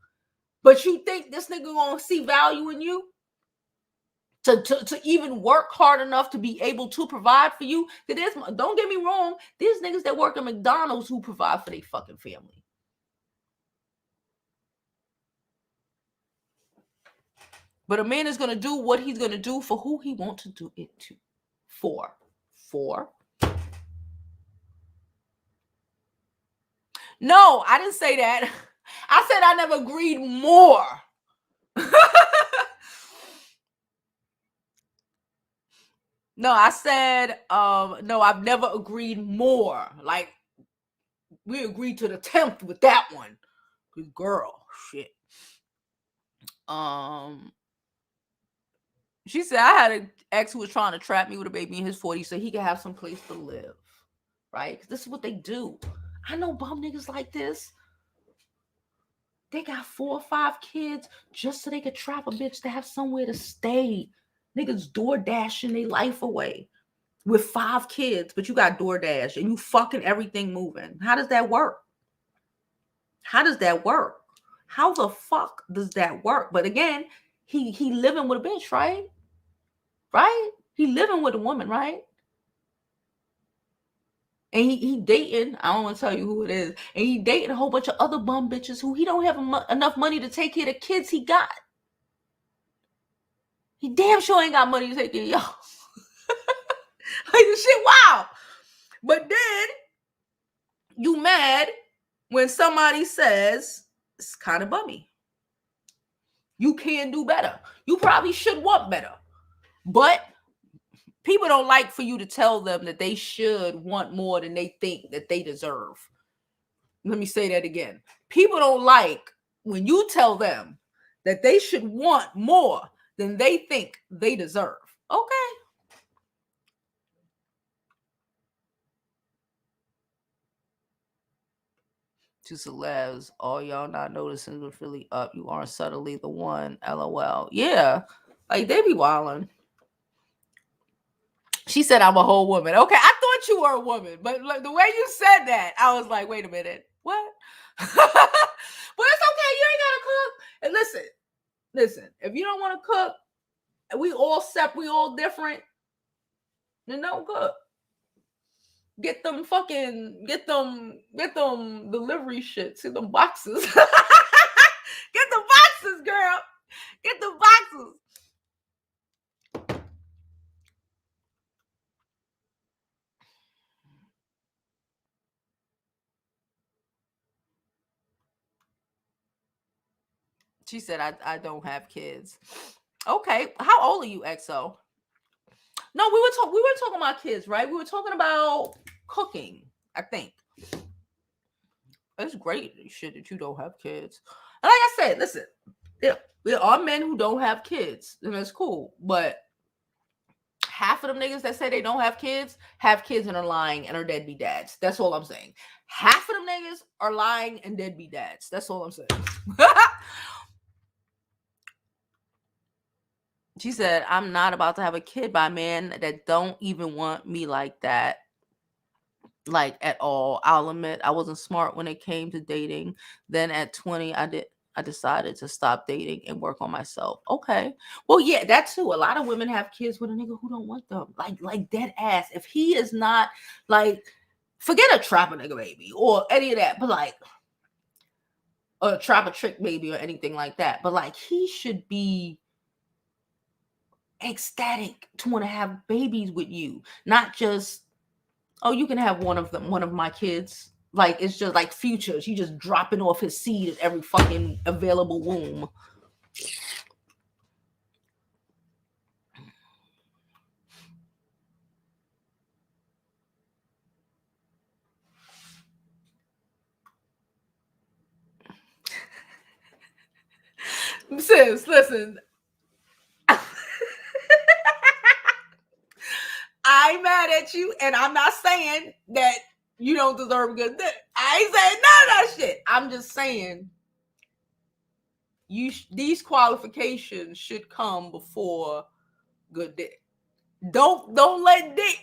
but you think this nigga gonna see value in you to even work hard enough to be able to provide for you. Don't get me wrong, there's niggas that work at McDonald's who provide for their fucking family. But a man is gonna do what he's gonna do for who he wants to do it to. For. No, I didn't say that. I said I never agreed more. No, I said, no, I've never agreed more. Like, we agreed to the 10th with that one. Good girl, shit. She said, I had an ex who was trying to trap me with a baby in his 40s so he could have some place to live. Right? Because this is what they do. I know bum niggas like this. They got 4 or 5 kids just so they could trap a bitch to have somewhere to stay. Niggas door dashing their life away with 5 kids, but you got DoorDash and you fucking everything moving. How does that work? How does that work? How the fuck does that work? But again, he living with a bitch, right? Right? He living with a woman, right? And he dating, I don't want to tell you who it is, and he dating a whole bunch of other bum bitches who he don't have enough money to take care of the kids he got. He damn sure ain't got money to take care of y'all. Like, this shit, wow. But then, you mad when somebody says, it's kind of bummy. You can do better. You probably should want better. But people don't like for you to tell them that they should want more than they think that they deserve. Let me say that again. People don't like when you tell them that they should want more than they think they deserve. Okay. To celebs, all y'all not noticing what's really up. You aren't subtly the one. LOL. Yeah. Like, they be wilding. She said I'm a whole woman. Okay, I thought you were a woman, but like, the way you said that, I was like, wait a minute, what? But it's okay. You ain't gotta cook. And listen. If you don't want to cook, we all separate, we all different. Then don't cook. Get them delivery shit. See them boxes. Get the boxes, girl. Get the boxes. She said, I don't have kids. Okay. How old are you, XO? No, we were talking about kids, right? We were talking about cooking, I think. It's great shit that you don't have kids. And like I said, listen, there are men who don't have kids, and that's cool. But half of them niggas that say they don't have kids and are lying and are deadbeat dads. That's all I'm saying. Half of them niggas are lying and deadbeat dads. That's all I'm saying. She said, I'm not about to have a kid by men that don't even want me like that. Like, at all. I'll admit I wasn't smart when it came to dating. Then at 20, I decided to stop dating and work on myself. Okay. Well, yeah, that too. A lot of women have kids with a nigga who don't want them. Like dead ass. If he is not, like, forget a trapper nigga baby or any of that, but like a trapper trick baby or anything like that. But like, he should be ecstatic to want to have babies with you, not just, oh, you can have one of my kids. Like, it's just like Future. She just dropping off his seed at every fucking available womb. sis, listen. I'm mad at you, and I'm not saying that you don't deserve good dick. I ain't saying none of that shit. I'm just saying these qualifications should come before good dick. Don't let dick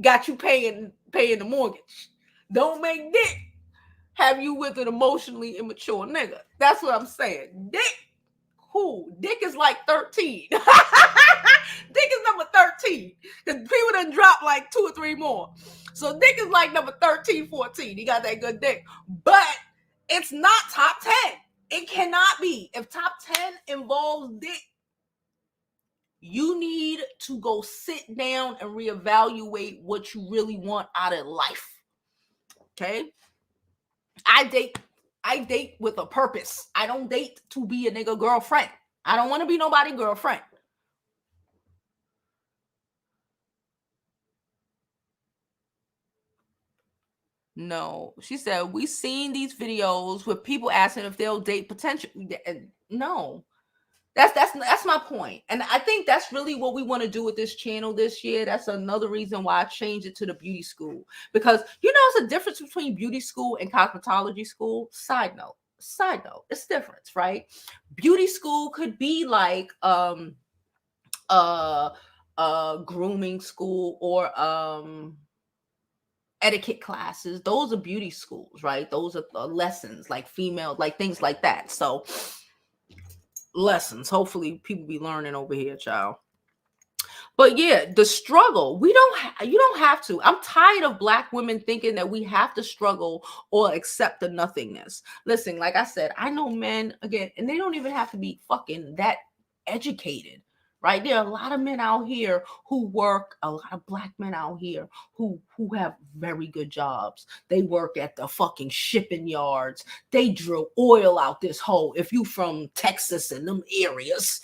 got you paying the mortgage. Don't make dick have you with an emotionally immature nigga. That's what I'm saying. Dick, who? Dick is like 13. Dick is number 13. Because people done drop like 2 or 3 more. So Dick is like number 13, 14. He got that good dick. But it's not top 10. It cannot be. If top 10 involves dick, you need to go sit down and reevaluate what you really want out of life. Okay? I date with a purpose. I don't date to be a nigga girlfriend. I don't want to be nobody girlfriend. No, she said, we seen these videos with people asking if they'll date potential. No, that's my point. And I think that's really what we want to do with this channel this year. That's another reason why I changed it to the beauty school, because it's a difference between beauty school and cosmetology school. Side note, it's difference, right? Beauty school could be like grooming school or etiquette classes. Those are beauty schools, right? Those are lessons, like female, like things like that. So lessons, hopefully people be learning over here, child. But yeah, the struggle, you don't have to. I'm tired of Black women thinking that we have to struggle or accept the nothingness. Listen, like I said, I know men, again, and they don't even have to be fucking that educated, right? There are a lot of men out here who work, a lot of Black men out here who have very good jobs. They work at the fucking shipping yards. They drill oil out this hole. If you from Texas and them areas,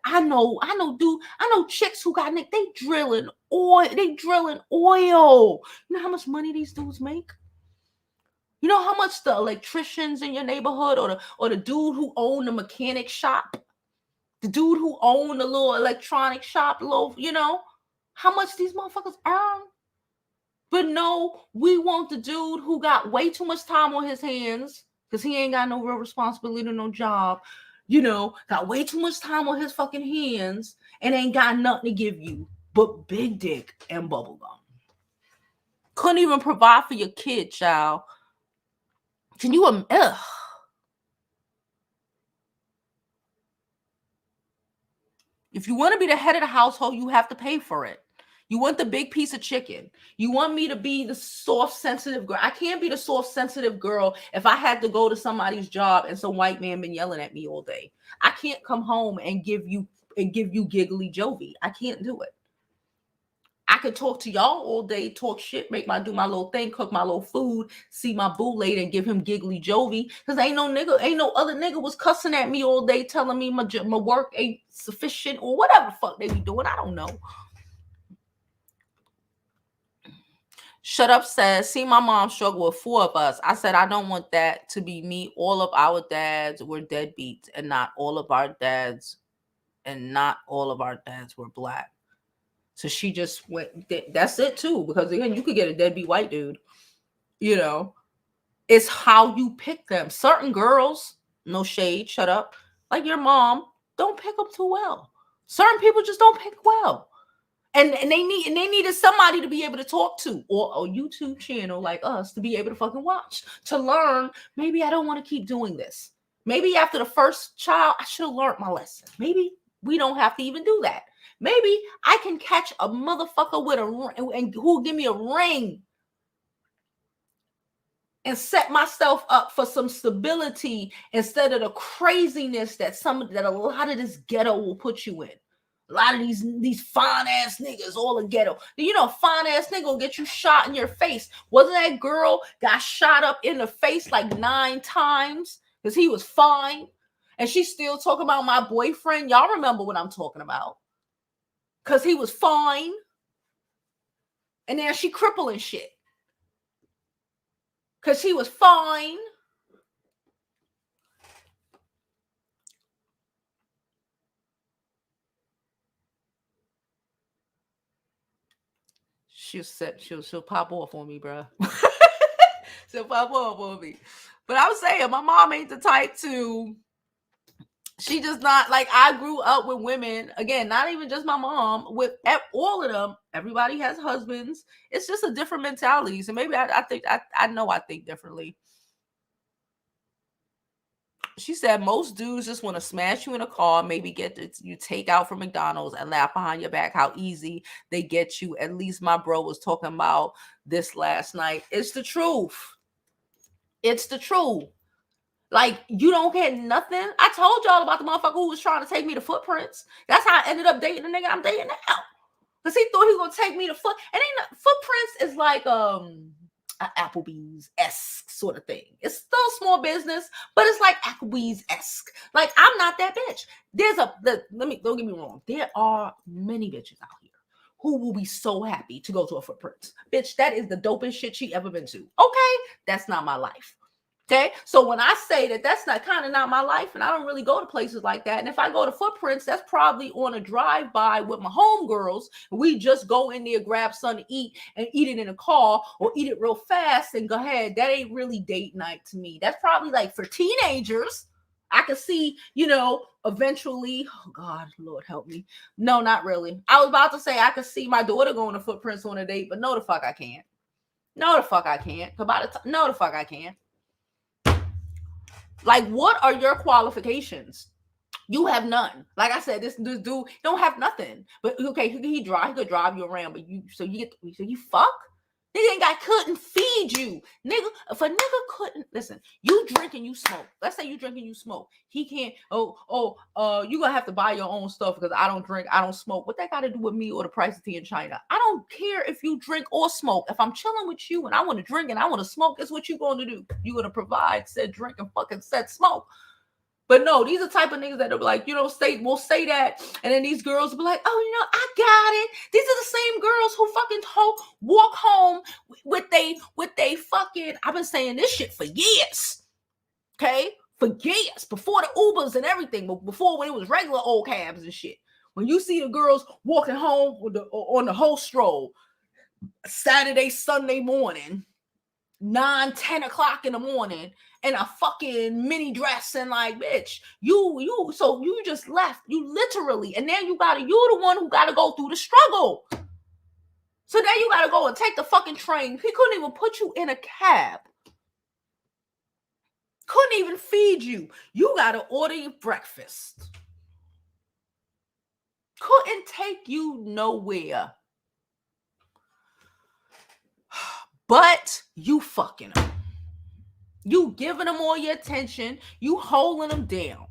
I know chicks who got nick. They drilling oil. You know how much money these dudes make? You know how much the electricians in your neighborhood or the dude who owned the mechanic shop, the dude who owned the little electronic shop, how much these motherfuckers earn? But no, we want the dude who got way too much time on his hands because he ain't got no real responsibility, no job. Got way too much time on his fucking hands and ain't got nothing to give you but big dick and bubble gum. Couldn't even provide for your kid, child. Can you imagine? If you want to be the head of the household, you have to pay for it. You want the big piece of chicken. You want me to be the soft, sensitive girl. I can't be the soft, sensitive girl if I had to go to somebody's job and some white man been yelling at me all day. I can't come home and give you giggly Jovi. I can't do it. I could talk to y'all all day, talk shit, do my little thing, cook my little food, see my boo later and give him giggly Jovi. Because ain't no other nigga was cussing at me all day telling me my work ain't sufficient or whatever the fuck they be doing. I don't know. Shut Up says, see my mom struggle with 4 of us. I said, I don't want that to be me. All of our dads were deadbeats and not all of our dads were Black. So she just went, that's it too. Because again, you could get a deadbeat white dude. It's how you pick them. Certain girls, no shade, shut up, like your mom, don't pick up too well. Certain people just don't pick well. And they needed somebody to be able to talk to, or a YouTube channel like us to be able to fucking watch, to learn, maybe I don't want to keep doing this. Maybe after the first child, I should have learned my lesson. Maybe we don't have to even do that. Maybe I can catch a motherfucker with a ring and who'll give me a ring and set myself up for some stability instead of the craziness that a lot of this ghetto will put you in. A lot of these fine ass niggas all in ghetto. Fine ass nigga will get you shot in your face. Wasn't that girl got shot up in the face like 9 times because he was fine? And she's still talking about my boyfriend. Y'all remember what I'm talking about. Because he was fine. And then she crippling shit. Because he was fine. she'll pop off on me, bro. She'll pop off on me. But I'm saying my mom ain't the type to. She does not like. I grew up with women. Again, not even just my mom. With all of them, everybody has husbands. It's just a different mentality. So maybe I think I know I think differently. She said most dudes just want to smash you in a car, maybe get you take out from McDonald's and laugh behind your back how easy they get you. At least my bro was talking about this last night. It's the truth. It's the truth. Like, you don't get nothing. I told y'all about the motherfucker who was trying to take me to Footprints. That's how I ended up dating the nigga I'm dating now. Because he thought he was going to take me to Footprints is like an Applebee's-esque sort of thing. It's still small business, but it's like Applebee's-esque. Like, I'm not that bitch. Don't get me wrong. There are many bitches out here who will be so happy to go to a Footprints. Bitch, that is the dopest shit she ever been to. Okay? That's not my life. Okay, so when I say that that's not my life, and I don't really go to places like that, and if I go to Footprints, that's probably on a drive-by with my homegirls, and we just go in there, grab something to eat, and eat it in a car, or eat it real fast and go ahead. That ain't really date night to me. That's probably like for teenagers. I could see, eventually, oh God, Lord help me. No, not really. I was about to say I could see my daughter going to Footprints on a date, but no the fuck I can't. No the fuck I can't. No the fuck I can't. Like, what are your qualifications? You have none. Like I said, this dude don't have nothing. But okay, he could drive you around, but you fuck? Nigga couldn't feed you. Nigga, if a nigga couldn't listen, you drink and you smoke. Let's say you drink and you smoke. He can't, you gonna have to buy your own stuff because I don't drink, I don't smoke. What that got to do with me or the price of tea in China? I don't care if you drink or smoke. If I'm chilling with you and I want to drink and I want to smoke, it's what you gonna do. You gonna provide said drink and fucking said smoke. But no, these are the type of niggas that are like, we'll say that. And then these girls will be like, oh, I got it. These are the same girls who fucking walk home with they fucking, I've been saying this shit for years. Okay? For years. Before the Ubers and everything. But before when it was regular old cabs and shit. When you see the girls walking home on the whole stroll, Saturday, Sunday morning, 9, 10 o'clock in the morning, in a fucking mini dress and like, bitch, so you just left, you literally, and then you the one who gotta go through the struggle. So then you gotta go and take the fucking train. He couldn't even put you in a cab. Couldn't even feed you. You gotta order your breakfast. Couldn't take you nowhere. But you fucking them. You giving them all your attention. You holding them down.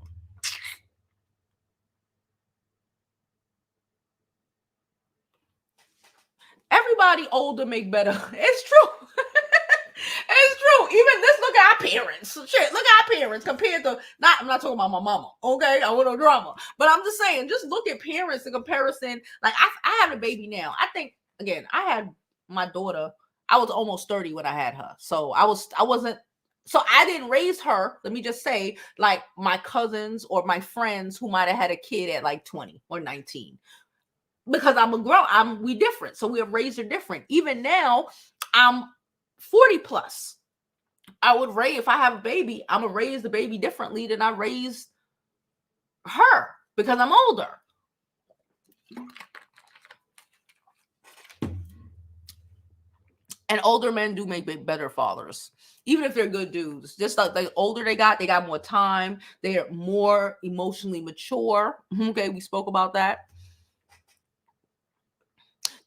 Everybody older make better. It's true. It's true. Even this, look at our parents. Shit, look at our parents compared to, I'm not talking about my mama. Okay, I want no drama. But I'm just saying, just look at parents in comparison. Like, I have a baby now. I think, again, I had my daughter. I was almost 30 when I had her. So I didn't raise her, let me just say, like my cousins or my friends who might have had a kid at like 20 or 19. Because we different. So we have raised her different. Even now, I'm 40 plus. if I have a baby, I'm gonna raise the baby differently than I raised her because I'm older. And older men do make better fathers, even if they're good dudes. Just like the older they got more time. They are more emotionally mature. Okay, we spoke about that.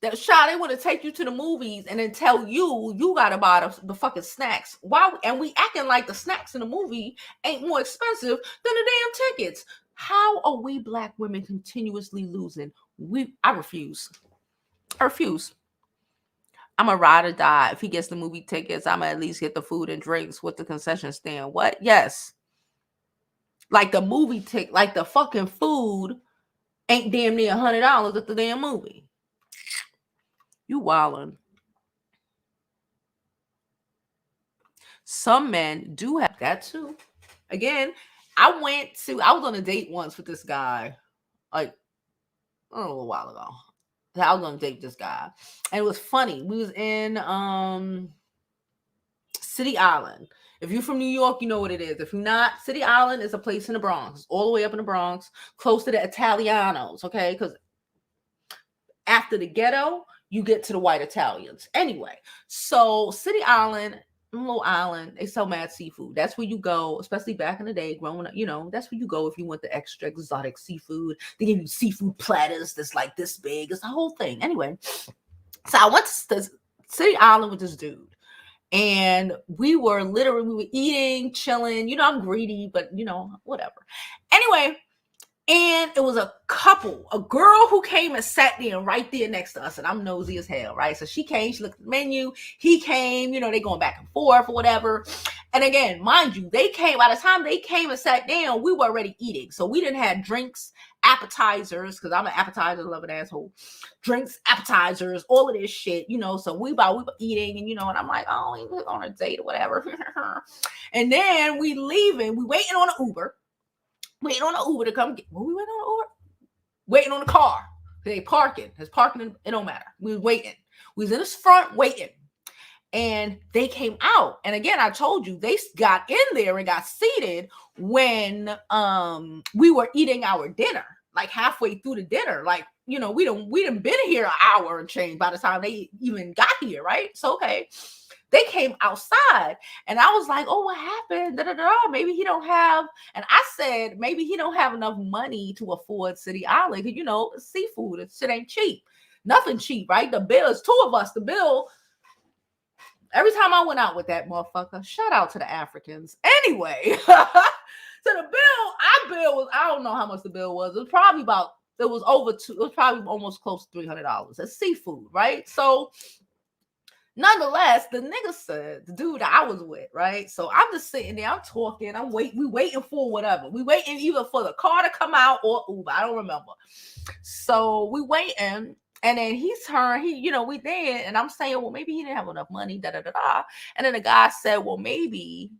That shot, they want to take you to the movies and then tell you gotta buy the fucking snacks. Why? And we acting like the snacks in the movie ain't more expensive than the damn tickets. How are we black women continuously losing? I refuse. I'm a ride or die. If he gets the movie tickets, I'm gonna at least get the food and drinks with the concession stand. What? Yes. Like the movie ticket, like the fucking food ain't damn near $100 at the damn movie. You wildin'. Some men do have that too. Again, I was on a date once with this guy, like, a little while ago. I was gonna date this guy, and it was funny. We was in City Island. If you're from New York, you know what it is. If you're not, City Island is a place in the Bronx, all the way up in the Bronx, close to the Italianos, okay? Because after the ghetto, you get to the white Italians. Anyway, so City Island, little island, they sell mad seafood. That's where you go, especially back in the day, growing up, you know, that's where you go if you want the extra exotic seafood. They give you seafood platters that's like this big. It's the whole thing. Anyway, so I went to City Island with this dude. And we were eating, chilling. You know, I'm greedy, but you know, whatever. Anyway, and it was a couple, a girl who came and sat there right there next to us. And I'm nosy as hell, right? So she came, she looked at the menu. He came, you know, they going back and forth or whatever. And again, mind you, they came, by the time they came and sat down, we were already eating. So we didn't have drinks, appetizers, because I'm an appetizer loving asshole. Drinks, appetizers, all of this shit, you know. So we were eating, and you know, and I'm like, oh, we're on a date or whatever. And then we leaving, we waiting on an Uber. Waiting on an Uber to come get. Well, we waiting on an Uber. Waiting on the car. They parking. It's parking. It don't matter. We was waiting. We was in this front waiting. And they came out. And again, I told you, they got in there and got seated when we were eating our dinner. Like halfway through the dinner. Like, you know, we done been here an hour and change by the time they even got here, right? So, okay. They came outside, and I was like, oh, what happened? Maybe he don't have, and I said, maybe he don't have enough money to afford City Island. Because, you know, seafood, it shit ain't cheap. Nothing cheap, right? The bill is two of us. The bill, every time I went out with that motherfucker, shout out to the Africans. Anyway, so the bill, I don't know how much the bill was. It was probably it was probably almost close to $300. That's seafood, right? So, nonetheless, the nigga said, the dude that I was with, right? So I'm just sitting there, I'm talking, we waiting for whatever. We waiting either for the car to come out or Uber. I don't remember. So we waiting, and then he turned, you know, we there, and I'm saying, well, maybe he didn't have enough money, And then the guy said, well, maybe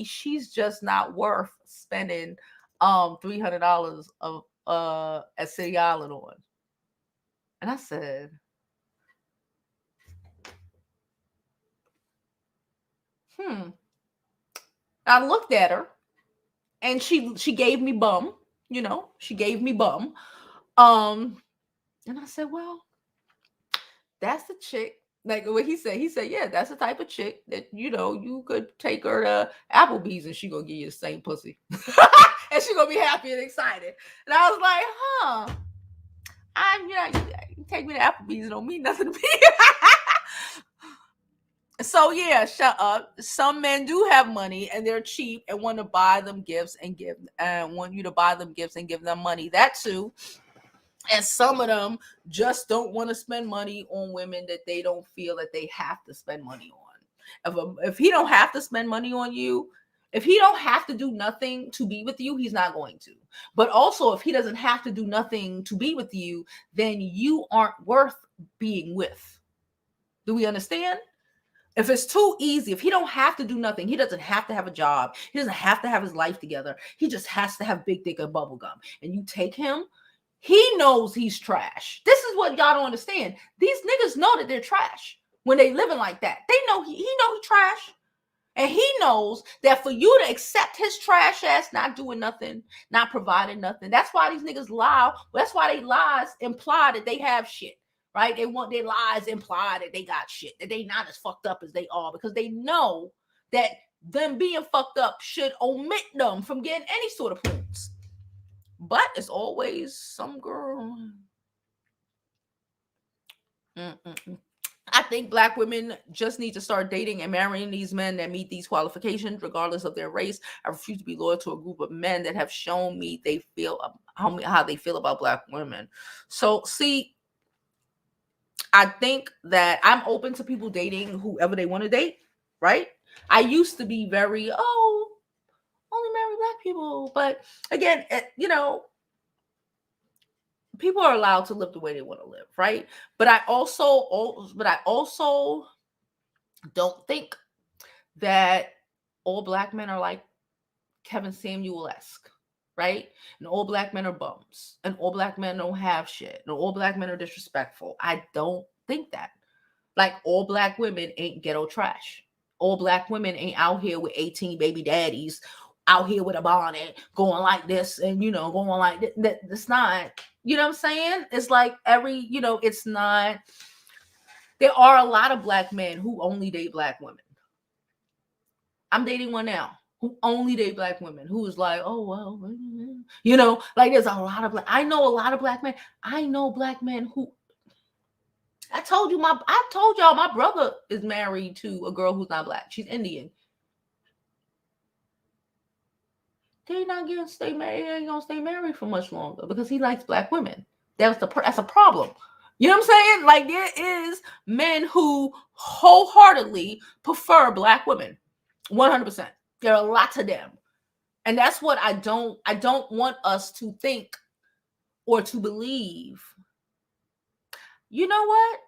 she's just not worth spending $300 at City Island on. And I said, I looked at her, and she gave me bum, you know, she gave me bum. And I said, well, that's the chick. Like what he said, yeah, that's the type of chick that, you know, you could take her to Applebee's and she gonna give you the same pussy. And she gonna be happy and excited. And I was like, you take me to Applebee's, it don't mean nothing to me. So yeah, shut up. Some men do have money and they're cheap and want to buy them gifts and want you to buy them gifts and give them money. That too. And some of them just don't want to spend money on women that they don't feel that they have to spend money on. If he don't have to spend money on you, if he don't have to do nothing to be with you, he's not going to. But also, if he doesn't have to do nothing to be with you, then you aren't worth being with. Do we understand? If it's too easy, if he don't have to do nothing, he doesn't have to have a job. He doesn't have to have his life together. He just has to have big dick and bubble gum. And you take him, he knows he's trash. This is what y'all don't understand. These niggas know that they're trash when they living like that. They know he trash. And he knows that for you to accept his trash ass not doing nothing, not providing nothing, that's why these niggas lie. That's why they lies imply that they have shit. Right? They want their lies imply that they got shit, that they not as fucked up as they are, because they know that them being fucked up should omit them from getting any sort of points. But it's always some girl. I think Black women just need to start dating and marrying these men that meet these qualifications, regardless of their race. I refuse to be loyal to a group of men that have shown me they feel how they feel about Black women. So see, I think that I'm open to people dating whoever they want to date, right? I used to be very, only marry Black people. But again, you know, people are allowed to live the way they want to live, right? But I also don't think that all Black men are like Kevin Samuel-esque. right? And all black men are bums, and all black men don't have shit, and all black men are disrespectful. I don't think that. Like, all black women ain't ghetto trash. All black women ain't out here with 18 baby daddies, out here with a bonnet, going like this, and going like that. That's not, what I'm saying? It's like it's not. There are a lot of black men who only date black women. I'm dating one now who only date black women, who is like, oh, well, like, there's a lot of I know a lot of black men. I know black men who, I told y'all my brother is married to a girl who's not black. She's Indian. They're not gonna stay married. They ain't gonna stay married for much longer because he likes black women. That's a problem. You know what I'm saying? Like, there is men who wholeheartedly prefer black women. 100%. There are lots of them. And that's what I don't want us to think or to believe. You know what?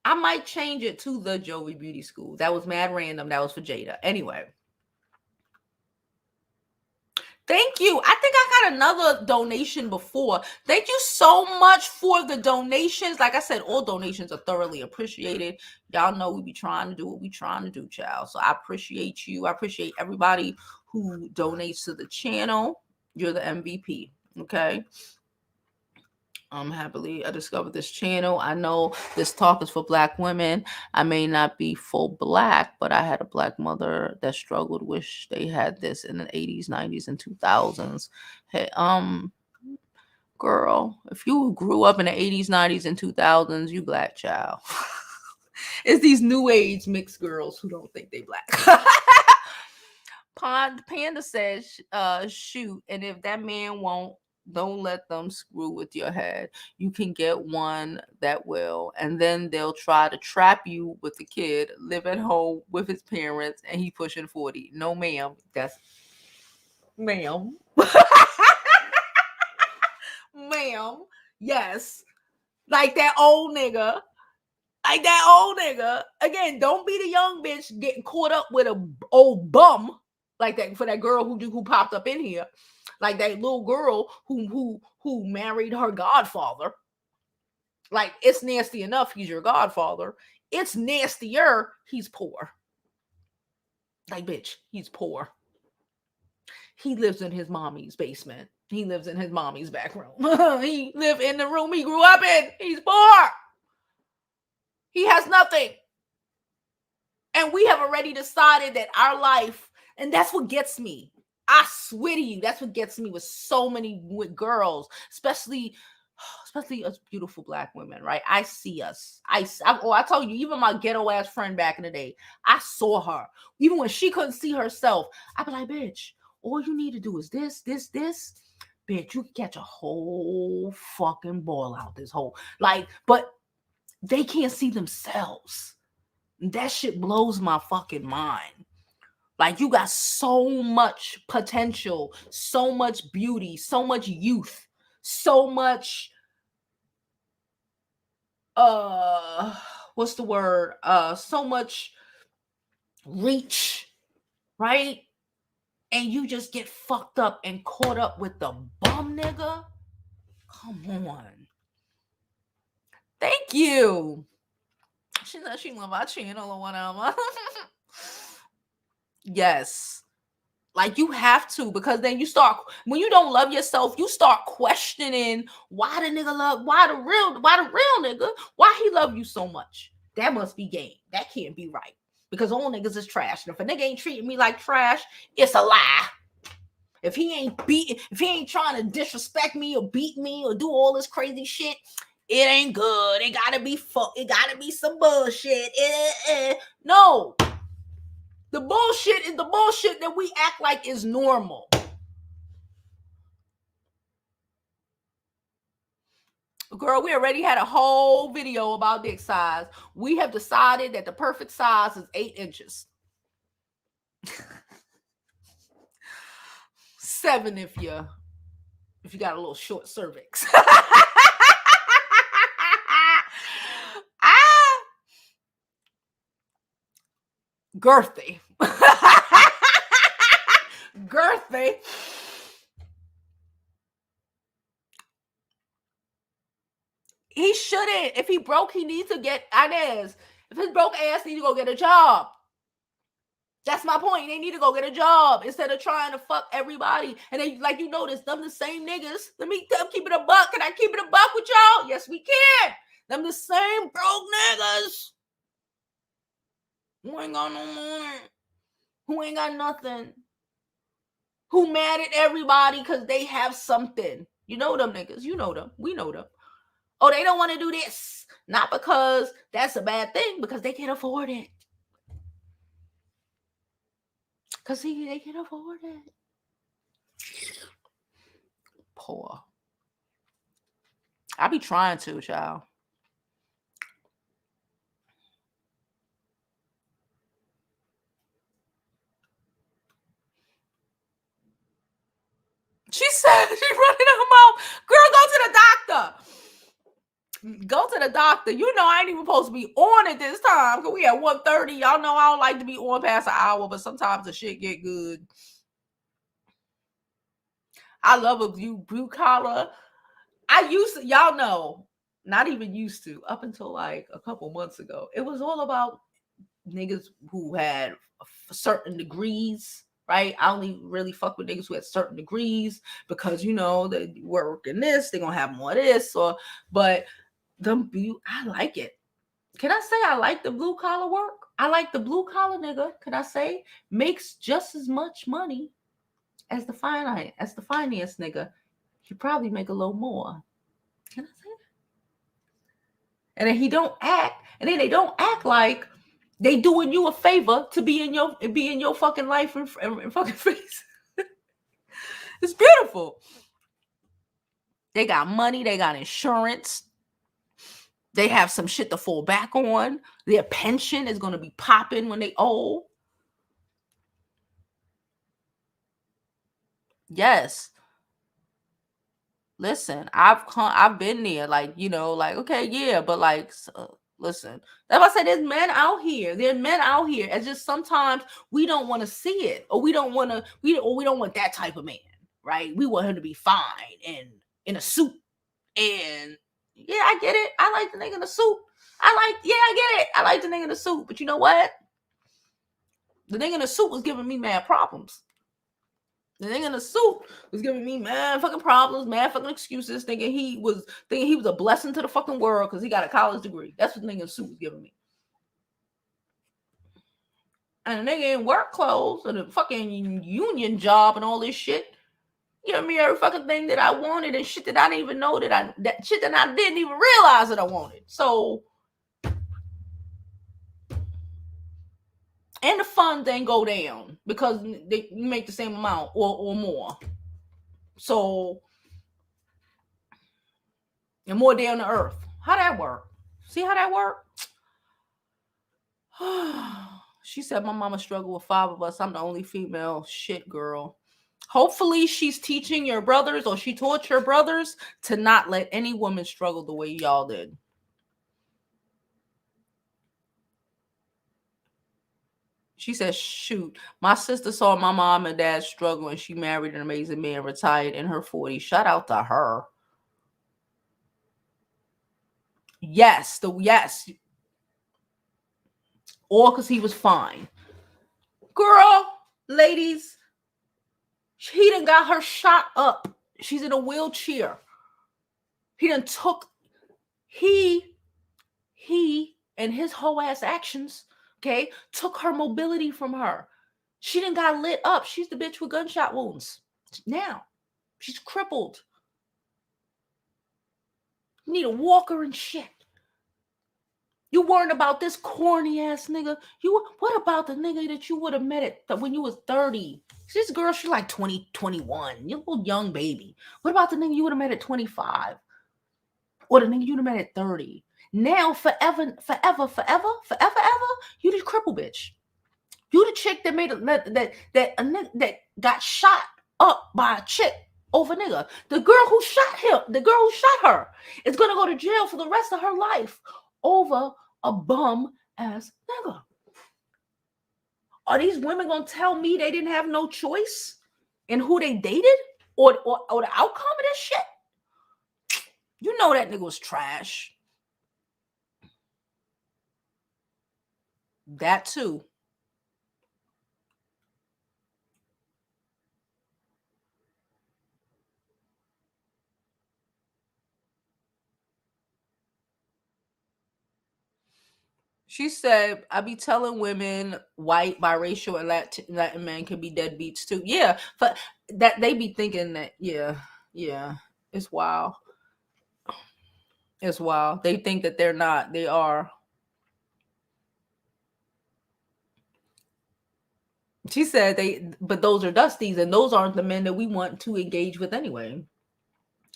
I might change it to the Jovi Beauty School. That was mad random. That was for Jada. Anyway. Thank you. I think I got another donation before. Thank you so much for the donations. Like I said, all donations are thoroughly appreciated. Y'all know we be trying to do what we trying to do, child. So I appreciate you. I appreciate everybody who donates to the channel. You're the MVP. Okay. Happily I discovered this channel. I know this talk is for black women. I may not be full black, but I had a black mother that struggled. Wish they had this in the 80s, 90s, and 2000s. Hey, girl, if you grew up in the 80s, 90s, and 2000s, you black child. It's these new age mixed girls who don't think they black. Panda says, shoot, and if that man won't, don't let them screw with your head. You can get one that will, and then they'll try to trap you with the kid, live at home with his parents, and he pushing 40. No, ma'am. That's ma'am. Ma'am. Yes. Like that old nigga. Again, don't be the young bitch getting caught up with a old bum like that, for that girl who popped up in here. Like that little girl who married her godfather. Like, it's nasty enough he's your godfather. It's nastier he's poor. Like, bitch, he's poor. He lives in his mommy's basement. He lives in his mommy's back room. He lives in the room he grew up in. He's poor. He has nothing. And we have already decided that our life, and that's what gets me. I swear to you, that's what gets me with so many girls, especially us beautiful black women, right? I see us. I told you, even my ghetto ass friend back in the day, I saw her. Even when she couldn't see herself, I'd be like, bitch, all you need to do is this. Bitch, you can catch a whole fucking ball out this hole. Like, but they can't see themselves. That shit blows my fucking mind. Like, you got so much potential, so much beauty, so much youth, so much, what's the word? So much reach, right? And you just get fucked up and caught up with the bum nigga? Come on. Thank you. She said she love our channel or whatever. Yes. Like, you have to, because then you start, when you don't love yourself, you start questioning why the real nigga, why he love you so much. That must be game. That can't be right. Because all niggas is trash. And if a nigga ain't treating me like trash, it's a lie. If he ain't trying to disrespect me or beat me or do all this crazy shit, it ain't good. It gotta be some bullshit. No. The bullshit is the bullshit that we act like is normal. Girl, we already had a whole video about dick size. We have decided that the perfect size is 8 inches. 7 if you got a little short cervix. Girthy. Girthy. He shouldn't. If he broke, he needs to get Inez. If his broke ass needs to go get a job. That's my point. They need to go get a job instead of trying to fuck everybody. And they, like, you notice, them the same niggas. Let me keep it a buck. Can I keep it a buck with y'all? Yes, we can. Them the same broke niggas who ain't got no money, who ain't got nothing, who mad at everybody because they have something. You know them niggas. You know them. We know them. Oh, they don't want to do this. Not because that's a bad thing, because they can't afford it. Because they can afford it. Poor. I be trying to, child. She said she's running her mouth. Girl, go to the doctor. Go to the doctor. You know I ain't even supposed to be on at this time because we at 1:30. Y'all know I don't like to be on past an hour, but sometimes the shit get good. I love a blue collar. I used to, y'all know, not even used to, up until like a couple months ago. It was all about niggas who had certain degrees, right? I only really fuck with niggas who had certain degrees because, you know, they work in this, they're gonna have more of this, but I like it. Can I say I like the blue collar work? I like the blue collar nigga, can I say, makes just as much money as the finance nigga. He probably make a little more. Can I say that? And then they don't act like they doing you a favor to be in your fucking life and fucking face. It's beautiful. They got money, they got insurance. They have some shit to fall back on. Their pension is going to be popping when they old. Yes. Listen, I've been there, like, you know, like, okay, yeah, but like, listen, that's why I said there's men out here. There are men out here. It's just sometimes we don't want to see it, or we don't want that type of man, right? We want him to be fine and in a suit. And yeah, I get it. I like the nigga in the suit. I get it. I like the nigga in the suit. But you know what? The nigga in the suit was giving me mad problems. The nigga in the suit was giving me mad fucking problems, mad fucking excuses, thinking he was a blessing to the fucking world because he got a college degree. That's what the nigga in the suit was giving me. And the nigga in work clothes and a fucking union job and all this shit. You know me every fucking thing that I wanted and shit that I didn't even know that shit that I didn't even realize that I wanted. So, and the fun thing go down because you make the same amount or more. So, and more down to earth. How that work? See how that work? She said, my mama struggled with 5 of us. I'm the only female. Shit, girl. Hopefully she's teaching your brothers, or she taught your brothers to not let any woman struggle the way y'all did. She said, shoot, my sister saw my mom and dad struggle and she married an amazing man, retired in her 40s. Shout out to her. Yes. Or because he was fine. Girl, ladies, he done got her shot up. She's in a wheelchair. He and his whole ass actions, okay, took her mobility from her. She done got lit up. She's the bitch with gunshot wounds. Now, she's crippled. You need a walker and shit. You worried about this corny ass nigga. What about the nigga that you would have met when you was 30? This girl, she's like 20, 21. You're a little young baby. What about the nigga you would have met at 25? Or the nigga you would have met at 30? Now, forever, you the cripple bitch. You the chick that got shot up by a chick over nigga. The girl who shot her is gonna go to jail for the rest of her life over a bum ass nigga. Are these women gonna tell me they didn't have no choice in who they dated or the outcome of this shit? You know that nigga was trash. That too. She said, I be telling women white, biracial, and Latin men can be deadbeats too. Yeah, but that they be thinking that, yeah, it's wild. It's wild. They think that they're not. They are. She said but those are dusties, and those aren't the men that we want to engage with anyway.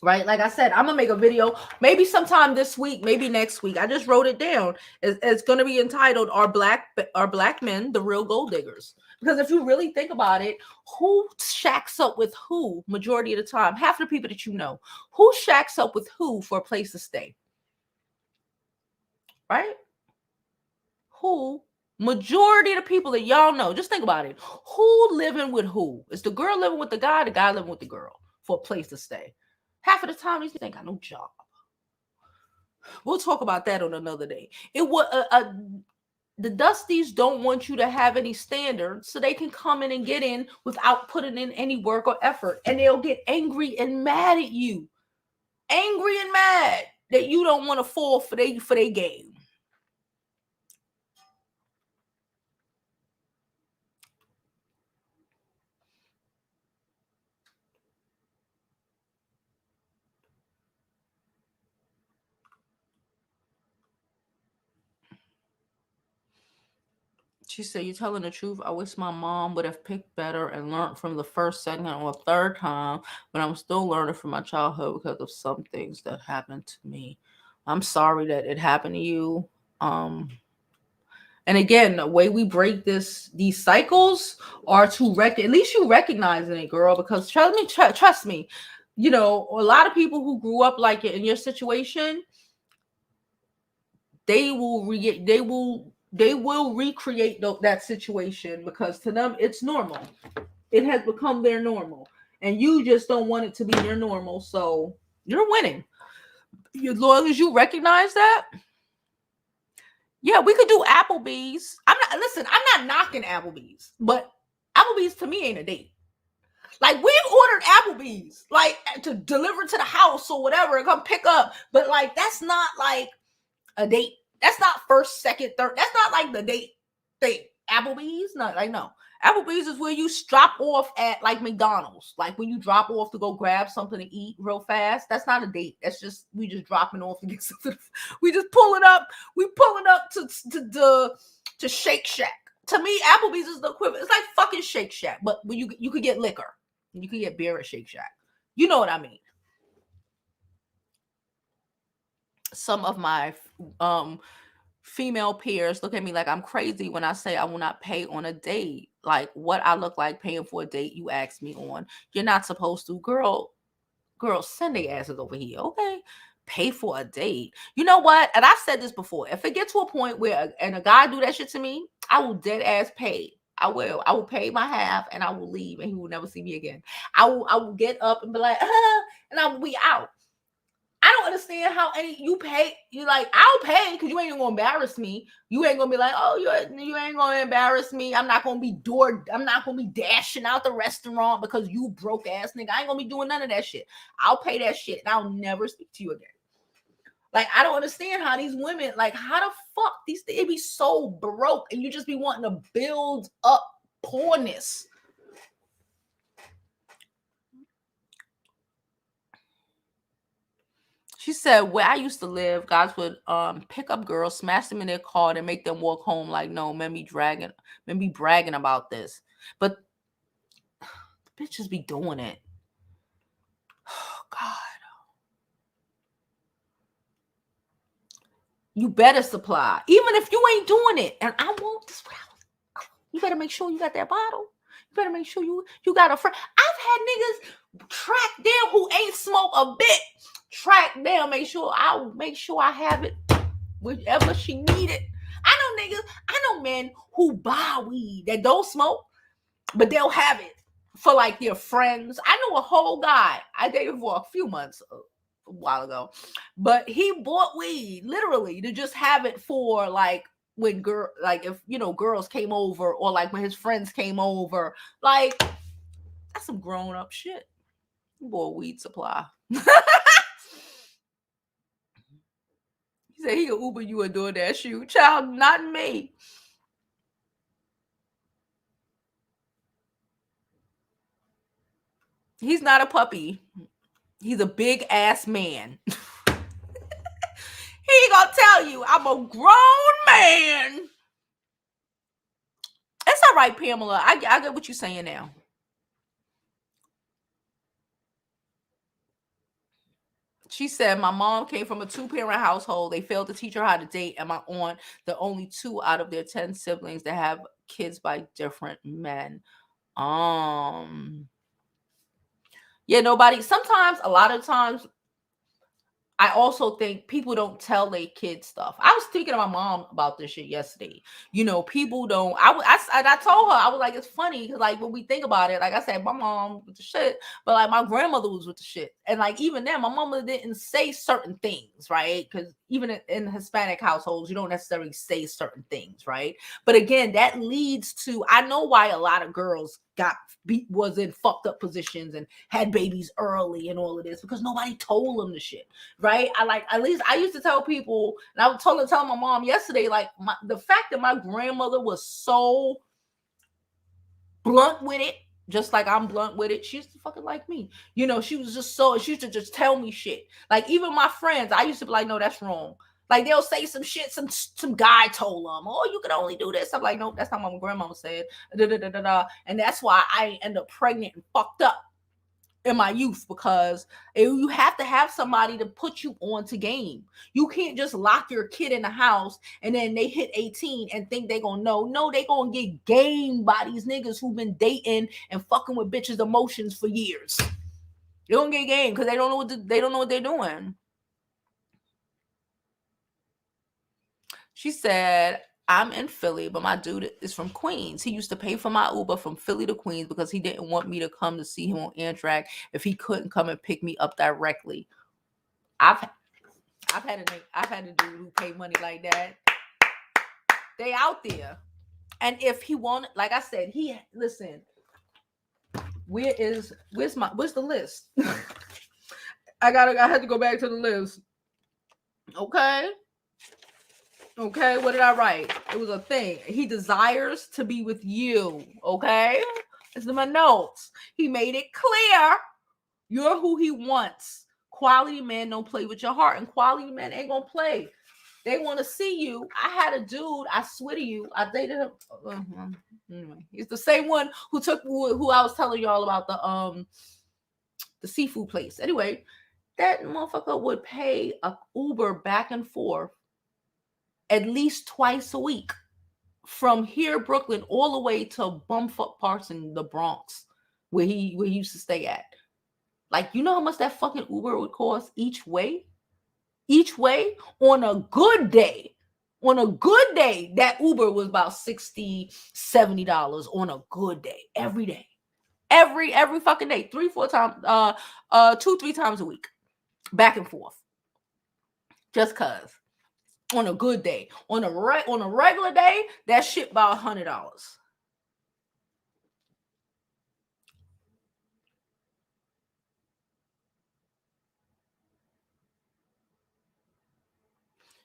Right? Like I said, I'm gonna make a video maybe sometime this week, maybe next week. I just wrote it down. It's gonna be entitled "Are Black Men the Real Gold Diggers?" Because if you really think about it, who shacks up with who majority of the time? Half the people that you know, who shacks up with who for a place to stay? Right? Who? Majority of the people that y'all know, just think about it. Who living with who? Is the girl living with the guy living with the girl for a place to stay? Half of the time, these ain't got no job. We'll talk about that on another day. It was the Dusties don't want you to have any standards, so they can come in and get in without putting in any work or effort, and they'll get angry and mad at you, angry and mad that you don't want to fall for their game. She said, "You're telling the truth. I wish my mom would have picked better and learned from the first, second, or third time, but I'm still learning from my childhood because of some things that happened to me. I'm sorry that it happened to you." And again, the way we break these cycles are to at least you recognizing it, girl, because trust me, you know, a lot of people who grew up like it in your situation, they will recreate that situation because to them it's normal. It has become their normal, and you just don't want it to be your normal. So you're winning as long as you recognize that. Yeah, we could do Applebee's. I'm not knocking Applebee's, but Applebee's to me ain't a date. Like we've ordered Applebee's, like to deliver to the house or whatever, and come pick up. But like that's not like a date. That's not first, second, third. That's not like the date thing. Applebee's, not like no. Applebee's is where you drop off at like McDonald's. Like when you drop off to go grab something to eat real fast. That's not a date. That's just we just dropping off to get something. We just pulling up. We pulling up to Shake Shack. To me, Applebee's is the equivalent. It's like fucking Shake Shack, but when you could get liquor. You could get beer at Shake Shack. You know what I mean? Some of my female peers look at me like I'm crazy when I say I will not pay on a date. Like what I look like paying for a date you asked me on. You're not supposed to. Girl, send their asses over here, okay? Pay for a date. You know what? And I've said this before. If it gets to a point where a guy do that shit to me, I will dead ass pay. I will pay my half and I will leave and he will never see me again. I will get up and be like, and I will be out. I don't understand how you pay. You like, I'll pay because you ain't gonna embarrass me. You ain't gonna be like, oh, you ain't gonna embarrass me. I'm not gonna be dashing out the restaurant because you broke ass nigga. I ain't gonna be doing none of that shit. I'll pay that shit and I'll never speak to you again. Like, I don't understand how these women, like, how the fuck they be so broke and you just be wanting to build up poorness. She said, where I used to live, guys would pick up girls, smash them in their car, and make them walk home like, no, men be bragging about this. But the bitches be doing it. Oh, God. You better supply. Even if you ain't doing it. And I won't. You better make sure you got that bottle. You better make sure you got a friend. I've had niggas track down who ain't smoke a bit. Track down, make sure I have it whenever she need it. I know men who buy weed that don't smoke, but they'll have it for like their friends. I know a whole guy I dated for a few months a while ago, but he bought weed literally to just have it for like when if girls came over, or like when his friends came over, like that's some grown up shit. Boy, weed supply. He said he could Uber you a DoorDash shoot. Child, not me. He's not a puppy. He's a big ass man. He gonna tell you I'm a grown man. It's all right, Pamela. I get what you're saying now. She said, my mom came from a 2-parent household. They failed to teach her how to date. And my aunt, the only 2 out of their 10 siblings that have kids by different men. Yeah, nobody. Sometimes, a lot of times, I also think people don't tell their kids stuff. I was speaking to my mom about this shit yesterday. People don't. I told her, I was like, it's funny because like when we think about it, like I said, my mom with the shit, but like my grandmother was with the shit, and like even then, my mama didn't say certain things, right? Because even in Hispanic households, you don't necessarily say certain things, right? But again, that leads to, I know why a lot of girls was in fucked up positions and had babies early and all of this, because nobody told them the shit. Right? At least I used to tell people, and I was telling my mom yesterday, like the fact that my grandmother was so blunt with it, just like I'm blunt with it. She used to fucking like me. She used to just tell me shit. Like even my friends, I used to be like, no, that's wrong. Like they'll say some shit, some guy told them, oh, you can only do this. I'm like, no, that's not what my grandmama said. And that's why I end up pregnant and fucked up in my youth, because you have to have somebody to put you on to game. You can't just lock your kid in the house and then they hit 18 and think they gonna know. No, they gonna get game by these niggas who've been dating and fucking with bitches' emotions for years. They gonna get game because they don't know what they're doing. She said, I'm in Philly, but my dude is from Queens. He used to pay for my Uber from Philly to Queens because he didn't want me to come to see him on Amtrak if he couldn't come and pick me up directly. I've had a dude who paid money like that. They out there. And if he wanted, like I said, listen, where's the list? I had to go back to the list. Okay, what did I write? It was a thing. He desires to be with you. Okay, it's in my notes. He made it clear you're who he wants. Quality men don't play with your heart, and quality men ain't gonna play. They want to see you. I had a dude, I swear to you, I dated him. Anyway, he's the same one who I was telling y'all about the seafood place. Anyway, that motherfucker would pay a Uber back and forth at least twice a week from here, Brooklyn, all the way to bumfuck parts in the Bronx where he used to stay at. Like, you know how much that fucking Uber would cost each way? Each way on a good day. On a good day, that Uber was about $60, $70 on a good day. Every day. Every fucking day. 3-4 times, 2-3 times a week. Back and forth. Just cause. On a good day. On a regular day, that shit about $100.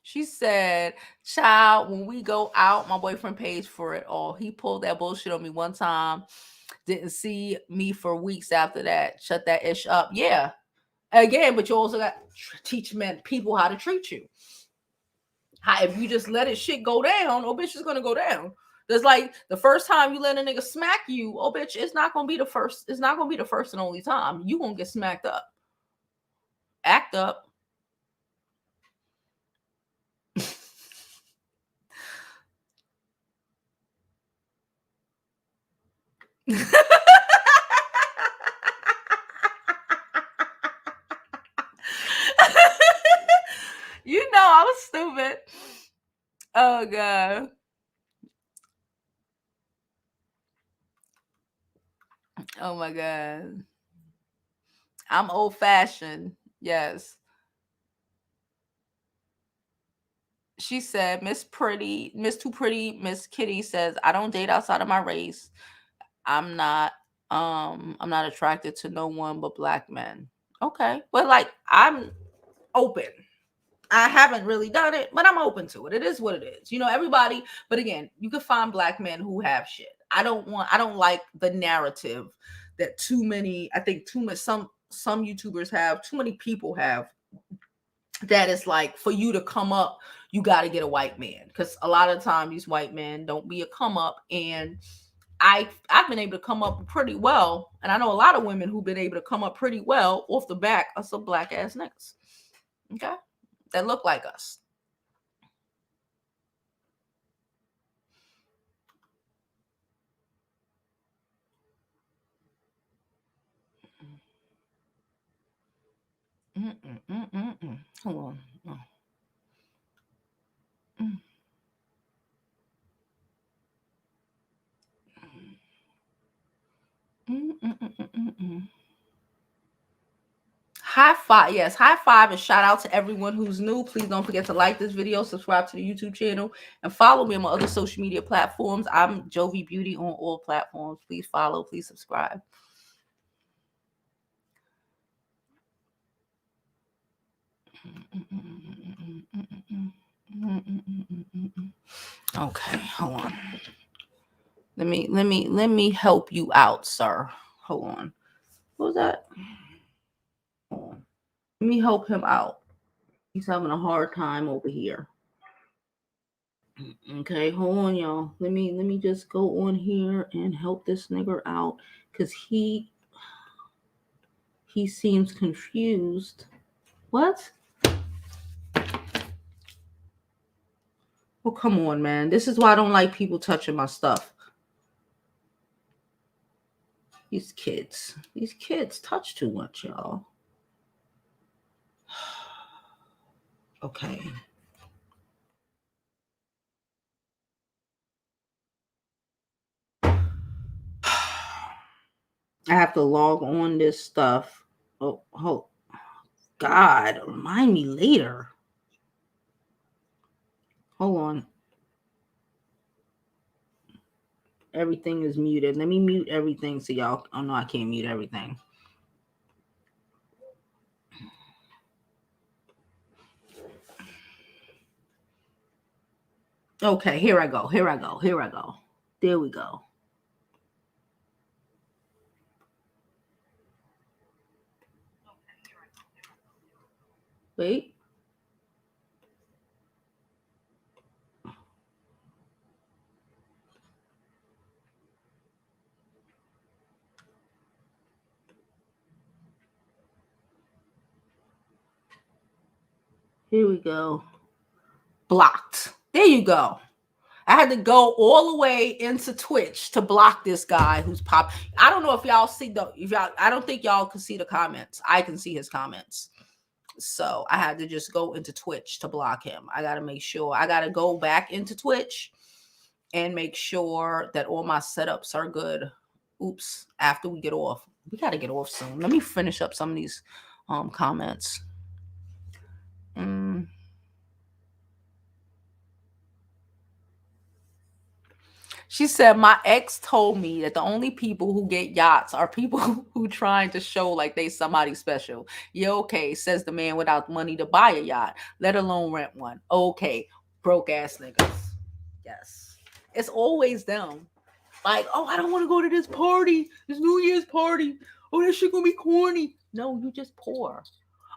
She said, child, when we go out, my boyfriend pays for it all. He pulled that bullshit on me one time. Didn't see me for weeks after that. Shut that ish up. Yeah. Again, but you also got to teach people how to treat you. If you just let shit go down, oh bitch, it's gonna go down. There's like the first time you let a nigga smack you, oh bitch, it's not gonna be the first. It's not gonna be the first and only time. You gonna get smacked up. Act up. You know I was stupid. Oh god. Oh my god. I'm old fashioned. Yes. She said, Miss Too Pretty, Miss Kitty says, I don't date outside of my race. I'm not attracted to no one but black men. Okay. But like, I'm open. I haven't really done it, but I'm open to it. It is what it is. You know, everybody, but again, you can find black men who have shit. I don't like the narrative that too many some YouTubers have, too many people have, that is like, for you to come up, you got to get a white man, because a lot of times these white men don't be a come up. And I've been able to come up pretty well, and I know a lot of women who've been able to come up pretty well off the back of some black ass niggas, okay, that look like us. Hold on. High five. Yes, high five and shout out to everyone who's new. Please don't forget to like this video, subscribe to the YouTube channel, and follow me on my other social media platforms. I'm Jovi Beauty on all platforms. Please follow, please subscribe. Okay, hold on. Let me help you out, sir. Hold on. What was that? Hold on. Let me help him out. He's having a hard time over here. Okay, hold on, y'all. Let me just go on here and help this nigger out, because he seems confused. What? Oh, come on, man. This is why I don't like people touching my stuff. These kids touch too much, y'all. Okay. I have to log on this stuff. Oh, God, remind me later. Hold on. Everything is muted. Let me mute everything so y'all. Oh no, I can't mute everything. Okay, here I go. There we go. Wait. Here we go. Blocked. There you go. I had to go all the way into Twitch to block this guy who's pop. I don't know if y'all see I don't think y'all can see the comments. I can see his comments. So I had to just go into Twitch to block him. I got to make sure. I got to go back into Twitch and make sure that all my setups are good. Oops. After we get off. We got to get off soon. Let me finish up some of these comments. She said, my ex told me that the only people who get yachts are people who trying to show like they somebody special. Yeah, okay, says the man without money to buy a yacht, let alone rent one. Okay, broke ass niggas. Yes. It's always them. Like, oh, I don't want to go to this party, this New Year's party. Oh, that shit gonna be corny. No, you just poor.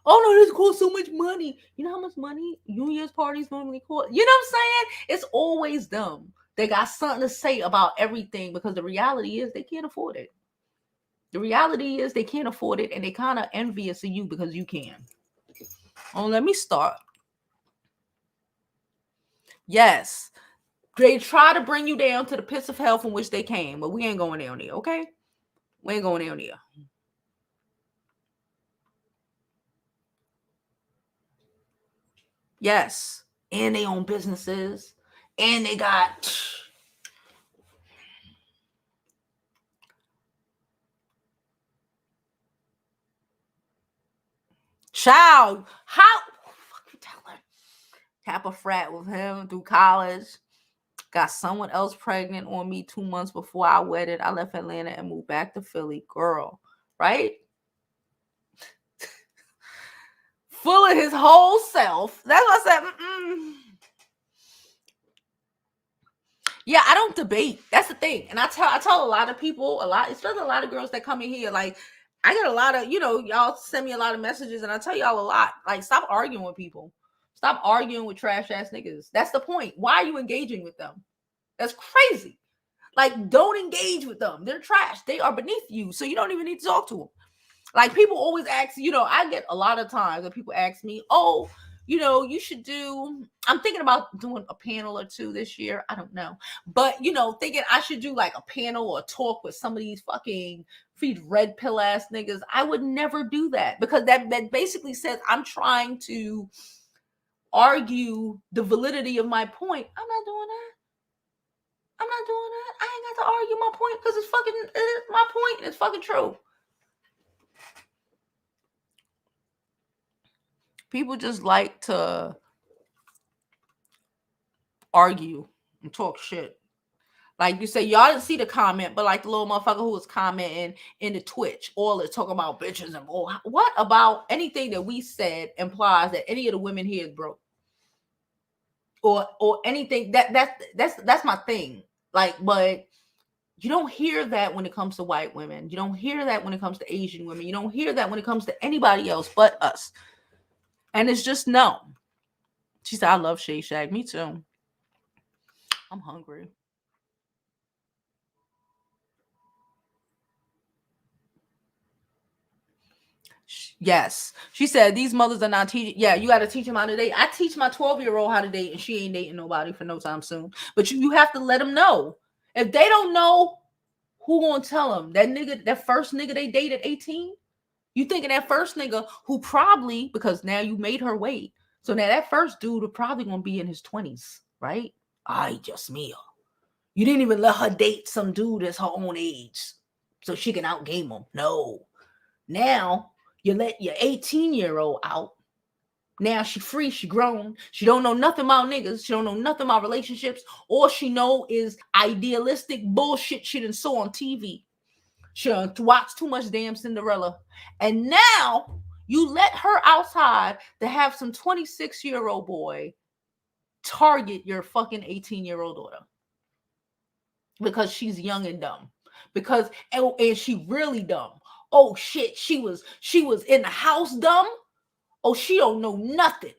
Oh no, this costs so much money. You know how much money New Year's parties normally cost? You know what I'm saying? It's always them. They got something to say about everything, because the reality is they can't afford it. The reality is they can't afford it, and they kind of envious of you because you can. Oh, let me start. Yes. They try to bring you down to the pits of hell from which they came, but we ain't going down there, okay? We ain't going down there. Yes. And they own businesses. And they got... Child, how... Fuck you telling? Cap a frat with him through college. Got someone else pregnant on me 2 months before I wedded. I left Atlanta and moved back to Philly. Girl, right? Full of his whole self. That's what I said. Yeah, I don't debate. That's the thing. And I tell a lot of people, especially a lot of girls that come in here, like, I get a lot of, y'all send me a lot of messages, and I tell y'all a lot. Like, stop arguing with people. Stop arguing with trash ass niggas. That's the point. Why are you engaging with them? That's crazy. Like, don't engage with them. They're trash. They are beneath you. So you don't even need to talk to them. Like, people always ask, I get a lot of times that people ask me, oh, you should I'm thinking about doing a panel or two this year. I don't know. But, thinking I should do like a panel or a talk with some of these red pill ass niggas. I would never do that, because that basically says I'm trying to argue the validity of my point. I'm not doing that. I ain't got to argue my point, because it's my point, and it's fucking true. People just like to argue and talk shit. Like you say, y'all didn't see the comment, but like the little motherfucker who was commenting in the Twitch, all is talking about bitches and all. What about anything that we said implies that any of the women here is broke? Or anything that's my thing. Like, but you don't hear that when it comes to white women. You don't hear that when it comes to Asian women. You don't hear that when it comes to anybody else but us. And it's just no. She said, I love Shake Shack. Me too. I'm hungry. Yes. She said, these mothers are not teaching. Yeah, you got to teach them how to date. I teach my 12-year-old how to date, and she ain't dating nobody for no time soon. But you have to let them know. If they don't know, who gonna tell them? That first nigga they dated 18? You thinking that first nigga who probably, because now you made her wait. So now that first dude are probably gonna be in his 20s, right? Ay, just me. You didn't even let her date some dude that's her own age so she can outgame him. No. Now you let your 18-year-old out. Now she free, she grown. She don't know nothing about niggas. She don't know nothing about relationships. All she know is idealistic bullshit she done saw on TV. She done watched too much damn Cinderella. And now you let her outside to have some 26-year-old boy target your fucking 18-year-old daughter. Because she's young and dumb. And she really dumb. Oh shit, she was in the house dumb. Oh, she don't know nothing.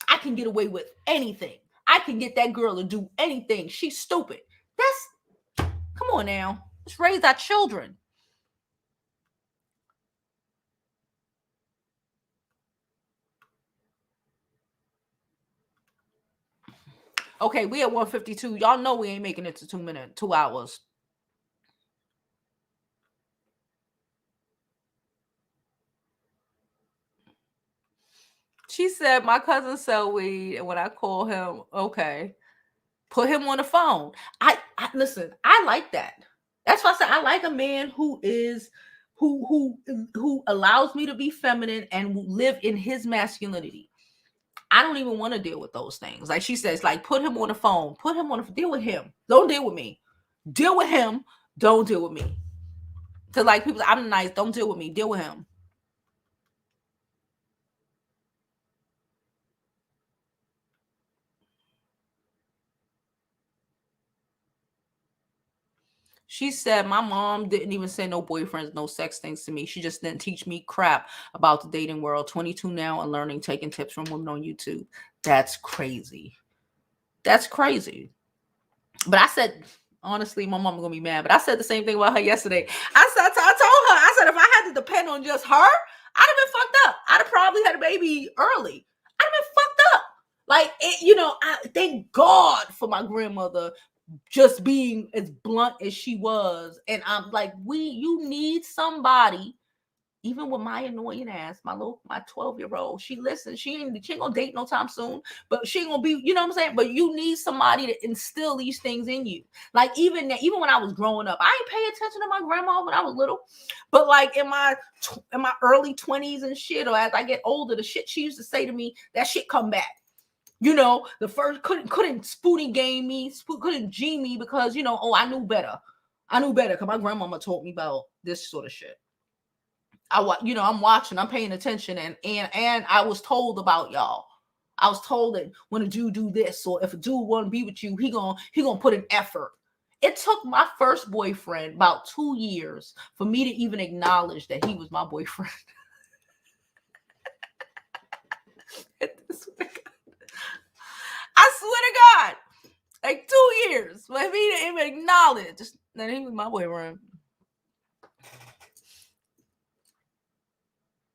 I can get away with anything. I can get that girl to do anything. She's stupid. Come on now. Let's raise our children. Okay, we at 152. Y'all know we ain't making it to 2 hours. She said, my cousin sell weed, and when I call him, okay, put him on the phone. I listen, I like that. That's why I said I like a man who allows me to be feminine and live in his masculinity. I don't even want to deal with those things. Like she says, like, put him on the phone. Deal with him. Don't deal with me. Deal with him. Don't deal with me. So like people, I'm nice. Don't deal with me. Deal with him. She said, my mom didn't even say no boyfriends, no sex things to me. She just didn't teach me crap about the dating world. 22 now and learning, taking tips from women on YouTube. That's crazy. That's crazy. But I said, honestly, my mom gonna be mad. But I said the same thing about her yesterday. I told her, I said, if I had to depend on just her, I'd have been fucked up. I'd have probably had a baby early. I'd have been fucked up. Like, I thank God for my grandmother just being as blunt as she was. And I'm like, you need somebody, even with my annoying ass, my 12-year-old, she listens. She ain't gonna date no time soon, but she ain't gonna be, you know what I'm saying? But you need somebody to instill these things in you. Like even when I was growing up, I ain't pay attention to my grandma when I was little, but like in my early 20s and shit, or as I get older, the shit she used to say to me, that shit come back. You know, the first couldn't spoonie game me, couldn't G me because, you know, oh, I knew better. I knew better because my grandmama taught me about this sort of shit. I'm watching, I'm paying attention, and I was told about y'all. I was told that when a dude do this, or if a dude want to be with you, he gonna put an effort. It took my first boyfriend about 2 years for me to even acknowledge that he was my boyfriend. I swear to God, like 2 years for me to even acknowledge that he was my boyfriend.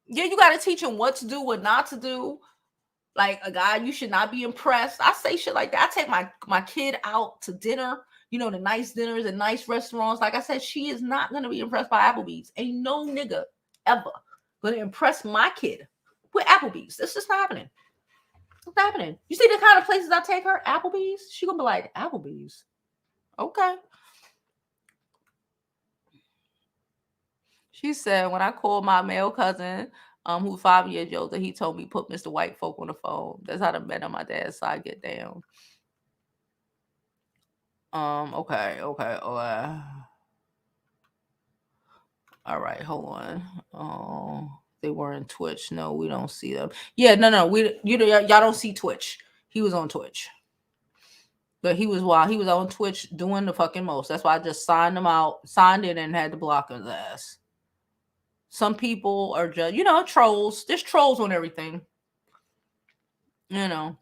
Yeah, you got to teach him what to do, what not to do. Like a guy, you should not be impressed. I say shit like that. I take my kid out to dinner, you know, the nice dinners and nice restaurants. Like I said, she is not going to be impressed by Applebee's. Ain't no nigga ever going to impress my kid with Applebee's. This is not happening. What's happening? You see the kind of places I take her? Applebee's? She going to be like, Applebee's. Okay. She said, when I called my male cousin, who's 5 years older, he told me put Mr. White folk on the phone. That's how the men on my dad's side get down. Okay. All right, hold on. Oh, they were in Twitch. No, we don't see them. Yeah, no, y'all don't see Twitch. He was on Twitch. But he was on Twitch doing the fucking most. That's why I just signed in and had to block his ass. Some people are just, trolls. There's trolls on everything. You know.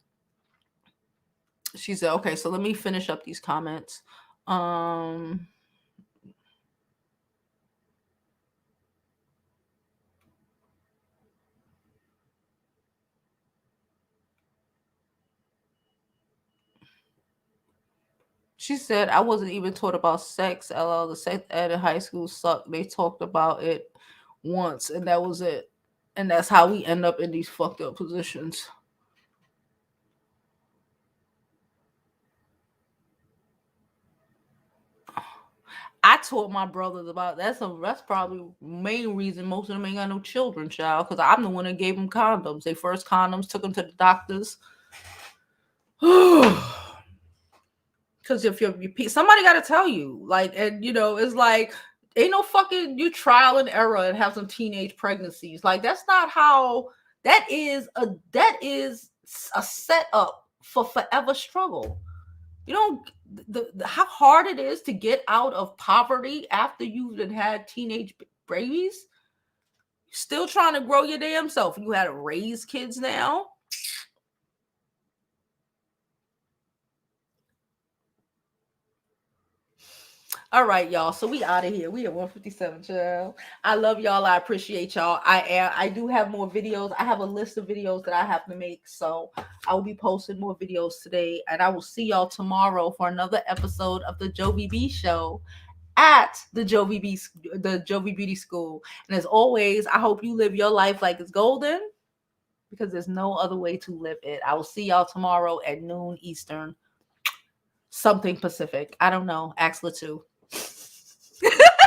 She said, okay, so let me finish up these comments. She said, I wasn't even taught about sex. LL, the sex ed in high school sucked. They talked about it once, and that was it. And that's how we end up in these fucked up positions. I taught my brothers about that's probably the main reason most of them ain't got no children, child. Because I'm the one that gave them condoms. They first condoms, took them to the doctors. Because if somebody got to tell you, like, and it's like ain't no fucking you trial and error and have some teenage pregnancies. Like that's not how. That is a setup for forever struggle. You know how hard it is to get out of poverty after you've had teenage babies. Still trying to grow your damn self. You had to raise kids now. All right, y'all. So we out of here. We at 157, child. I love y'all. I appreciate y'all. I do have more videos. I have a list of videos that I have to make. So I will be posting more videos today. And I will see y'all tomorrow for another episode of the Jovi B Show at the Jovi Beauty School. And as always, I hope you live your life like it's golden, because there's no other way to live it. I will see y'all tomorrow at noon Eastern. Something Pacific. I don't know. Ask Latu.